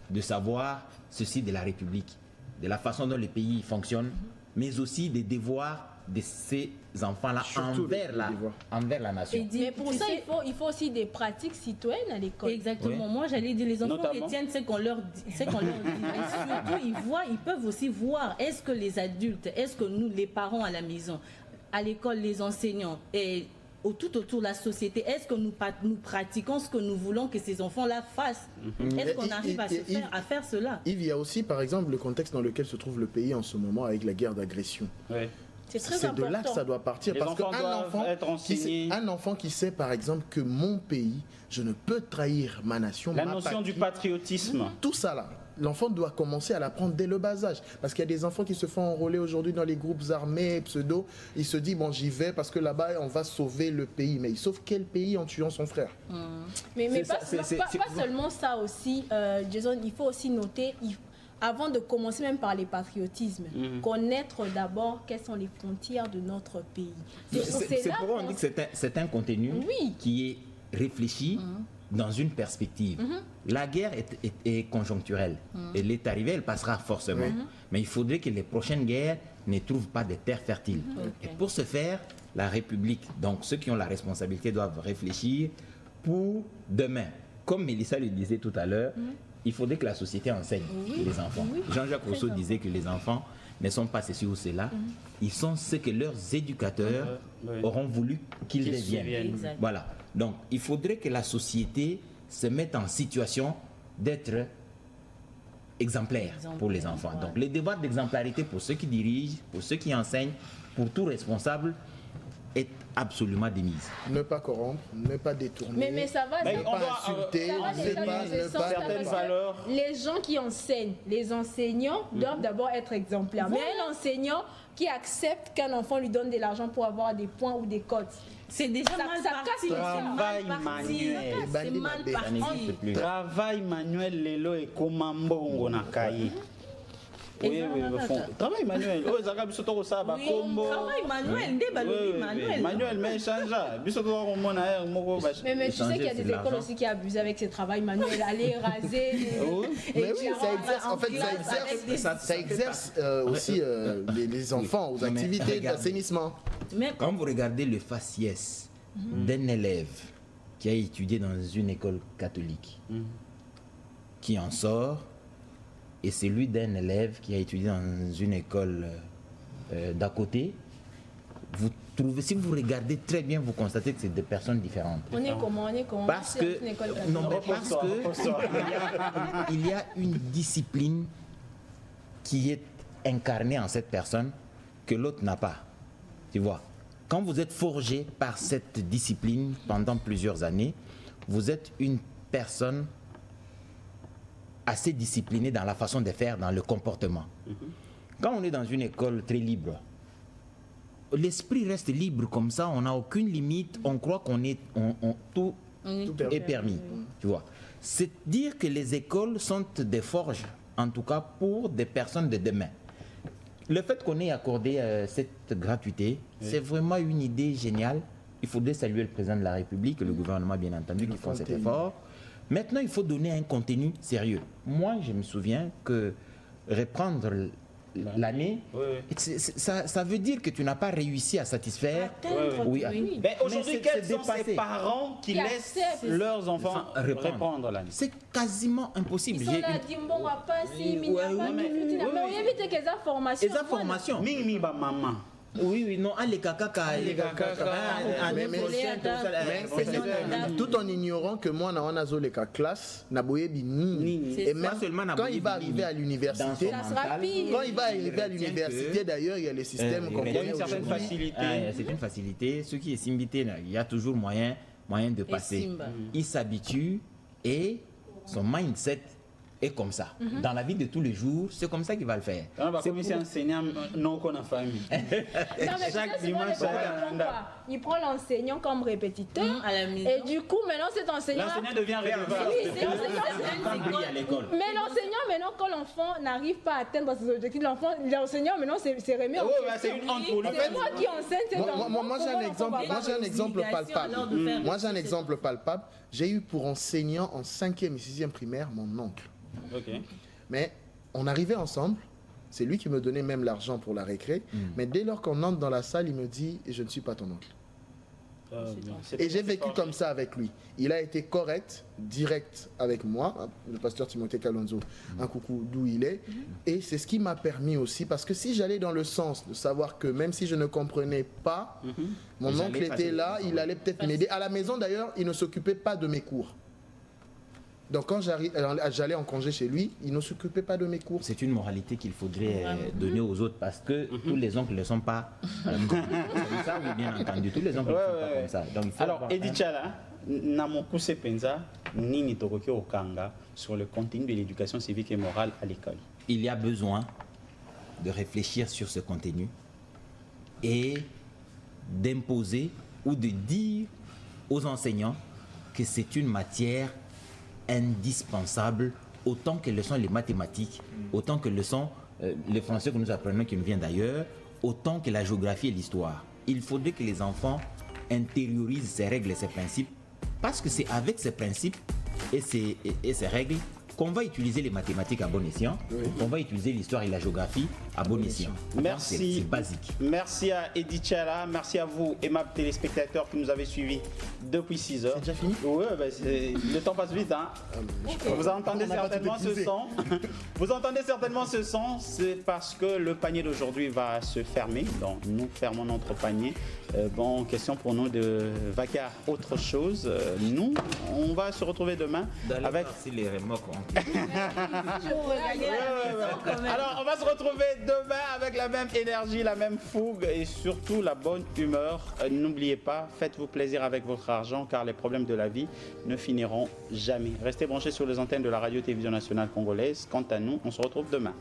de savoir ceci de la République, de la façon dont le pays fonctionne, mais aussi des devoirs de ces enfants-là envers la nation. Mais pour ça, il faut aussi des pratiques citoyennes à l'école. Exactement. Moi, j'allais dire, les enfants retiennent ce qu'on leur dit. Et surtout, ils peuvent aussi voir, est-ce que les adultes, est-ce que nous, les parents à la maison, à l'école, les enseignants, et tout autour de la société, est-ce que nous pratiquons ce que nous voulons que ces enfants-là fassent? Est-ce qu'on arrive à faire cela? Il y a aussi, par exemple, le contexte dans lequel se trouve le pays en ce moment avec la guerre d'agression. C'est de là que ça doit partir. Les parce qu'un enfant qui sait, par exemple, que mon pays, je ne peux trahir ma nation, la notion du patriotisme. Tout ça là, l'enfant doit commencer à l'apprendre dès le bas âge. Parce qu'il y a des enfants qui se font enrôler aujourd'hui dans les groupes armés, pseudo. Ils se disent, bon, j'y vais parce que là-bas, on va sauver le pays. Mais il sauve quel pays en tuant son frère? Mais pas seulement ça aussi, Jason, il faut aussi noter... Avant de commencer même par les patriotismes, connaître d'abord quelles sont les frontières de notre pays. C'est pourquoi on dit que c'est un contenu qui est réfléchi dans une perspective. La guerre est conjoncturelle. Elle est arrivée, elle passera forcément. Mais il faudrait que les prochaines guerres ne trouvent pas de terres fertiles. Et pour ce faire, la République, donc ceux qui ont la responsabilité doivent réfléchir pour demain. Comme Mélissa le disait tout à l'heure, il faudrait que la société enseigne les enfants. Jean-Jacques Rousseau disait que les enfants ne sont pas ceci ou cela, ils sont ce que leurs éducateurs auront voulu qu'ils deviennent. Voilà. Donc, il faudrait que la société se mettent en situation d'être exemplaires pour les enfants. Donc le devoir d'exemplarité pour ceux qui dirigent, pour ceux qui enseignent, pour tout responsable est absolument démise. Ne pas corrompre, ne pas détourner. Mais ça va, ne pas insulter, ne pas certaines valeurs. Les gens qui enseignent, les enseignants doivent d'abord être exemplaires. Mais un enseignant qui accepte qu'un enfant lui donne de l'argent pour avoir des points ou des cotes, c'est déjà mal parti. Travail manuel. C'est mal parti. Travail manuel lelo et komambongo na kaye. Oui, travail manuel. Oh, ça biso to ça ba kombo. Travail manuel, ndé balobi manuel. Manuel mais change. Biso to ko mona moko ba. Mais tu sais qu'il y a des écoles aussi qui abusent avec ce travail manuel, aller raser. Mais oui, ça exerce. En fait, ça exerce aussi les enfants aux activités d'assainissement. Quand vous regardez le faciès d'un élève qui a étudié dans une école catholique, qui en sort, et celui d'un élève qui a étudié dans une école d'à côté, vous trouvez, si vous regardez très bien, vous constatez que c'est des personnes différentes. On est comment parce que il y a une discipline qui est incarnée en cette personne que l'autre n'a pas. Tu vois, quand vous êtes forgé par cette discipline pendant plusieurs années, vous êtes une personne assez disciplinée dans la façon de faire, dans le comportement. Quand on est dans une école très libre, l'esprit reste libre comme ça, on n'a aucune limite, on croit qu'on est, tout est permis. Tu vois, c'est dire que les écoles sont des forges, en tout cas pour des personnes de demain. Le fait qu'on ait accordé cette gratuité, c'est vraiment une idée géniale. Il faudrait saluer le président de la République et le gouvernement, bien entendu, qui font cet effort. Maintenant, il faut donner un contenu sérieux. Moi, je me souviens que reprendre l'année, ça veut dire que tu n'as pas réussi à satisfaire. Mais aujourd'hui, quels sont ces parents qui laissent leurs enfants reprendre l'année? C'est quasiment impossible. Ils sont là, Dimbo, mais formation. Mimi ba maman. Oui, non, les caca, tout en ignorant que moi, on a les classe, et même quand il va arriver à l'université, d'ailleurs, il y a les systèmes qu'on connaît. Il y a une certaine facilité. C'est une facilité. Ce qui est simbité, il y a toujours moyen de passer. Il s'habitue et son mindset est comme ça. Dans la vie de tous les jours, c'est comme ça qu'il va le faire. C'est comme si enseignant non qu'on a famille. Chaque dimanche, il prend l'enseignant comme répétiteur à la maison. Et du coup, maintenant cet enseignant devient redevable. Mais l'enseignant, maintenant, quand l'enfant n'arrive pas à atteindre ses objectifs, l'enseignant, maintenant, c'est remis en question. C'est une honte pour lui. C'est moi qui enseigne cet enfant. Moi, j'ai un exemple palpable. J'ai eu pour enseignant en 5e et 6e primaire mon oncle. Mais on arrivait ensemble, c'est lui qui me donnait même l'argent pour la récré, mais dès lors qu'on entre dans la salle, il me dit « je ne suis pas ton oncle ». Et j'ai vécu comme ça avec lui. Il a été correct, direct avec moi, le pasteur Timothée Kalonzo, un coucou d'où il est, et c'est ce qui m'a permis aussi, parce que si j'allais dans le sens de savoir que même si je ne comprenais pas, mon oncle était là, il allait peut-être m'aider. À la maison d'ailleurs, il ne s'occupait pas de mes cours. Donc quand j'allais en congé chez lui, il ne s'occupait pas de mes cours. C'est une moralité qu'il faudrait donner aux autres parce que tous les oncles ne sont pas comme ça, oui, bien entendu. Tous les oncles ne sont pas comme ça. Donc, alors, Edith Chala, Namokuse Penza, Nini Tokoki Okanga sur le contenu de l'éducation civique et morale à l'école. Il y a besoin de réfléchir sur ce contenu et d'imposer ou de dire aux enseignants que c'est une matière indispensable autant que le sont les mathématiques, autant que le sont les français que nous apprenons qui nous viennent d'ailleurs, autant que la géographie et l'histoire. Il faudrait que les enfants intériorisent ces règles et ces principes parce que c'est avec ces principes et ces règles qu'on va utiliser les mathématiques à bon escient, qu'on va utiliser l'histoire et la géographie à bon escient. Merci. C'est basique. Merci à Edith Chala, merci à vous, aimables téléspectateurs qui nous avez suivis depuis 6 heures. C'est déjà fini? Oui, le temps passe vite. Hein. Vous entendez certainement ce son. Vous entendez certainement ce son, c'est parce que le panier d'aujourd'hui va se fermer. Donc nous fermons notre panier. Bon, question pour nous de vaquer à autre chose. Nous, on va se retrouver demain avec... Si les remorques Alors, on va se retrouver demain avec la même énergie, la même fougue et surtout la bonne humeur. N'oubliez pas, faites-vous plaisir avec votre argent car les problèmes de la vie ne finiront jamais. Restez branchés sur les antennes de la radio-télévision nationale congolaise. Quant à nous, on se retrouve demain.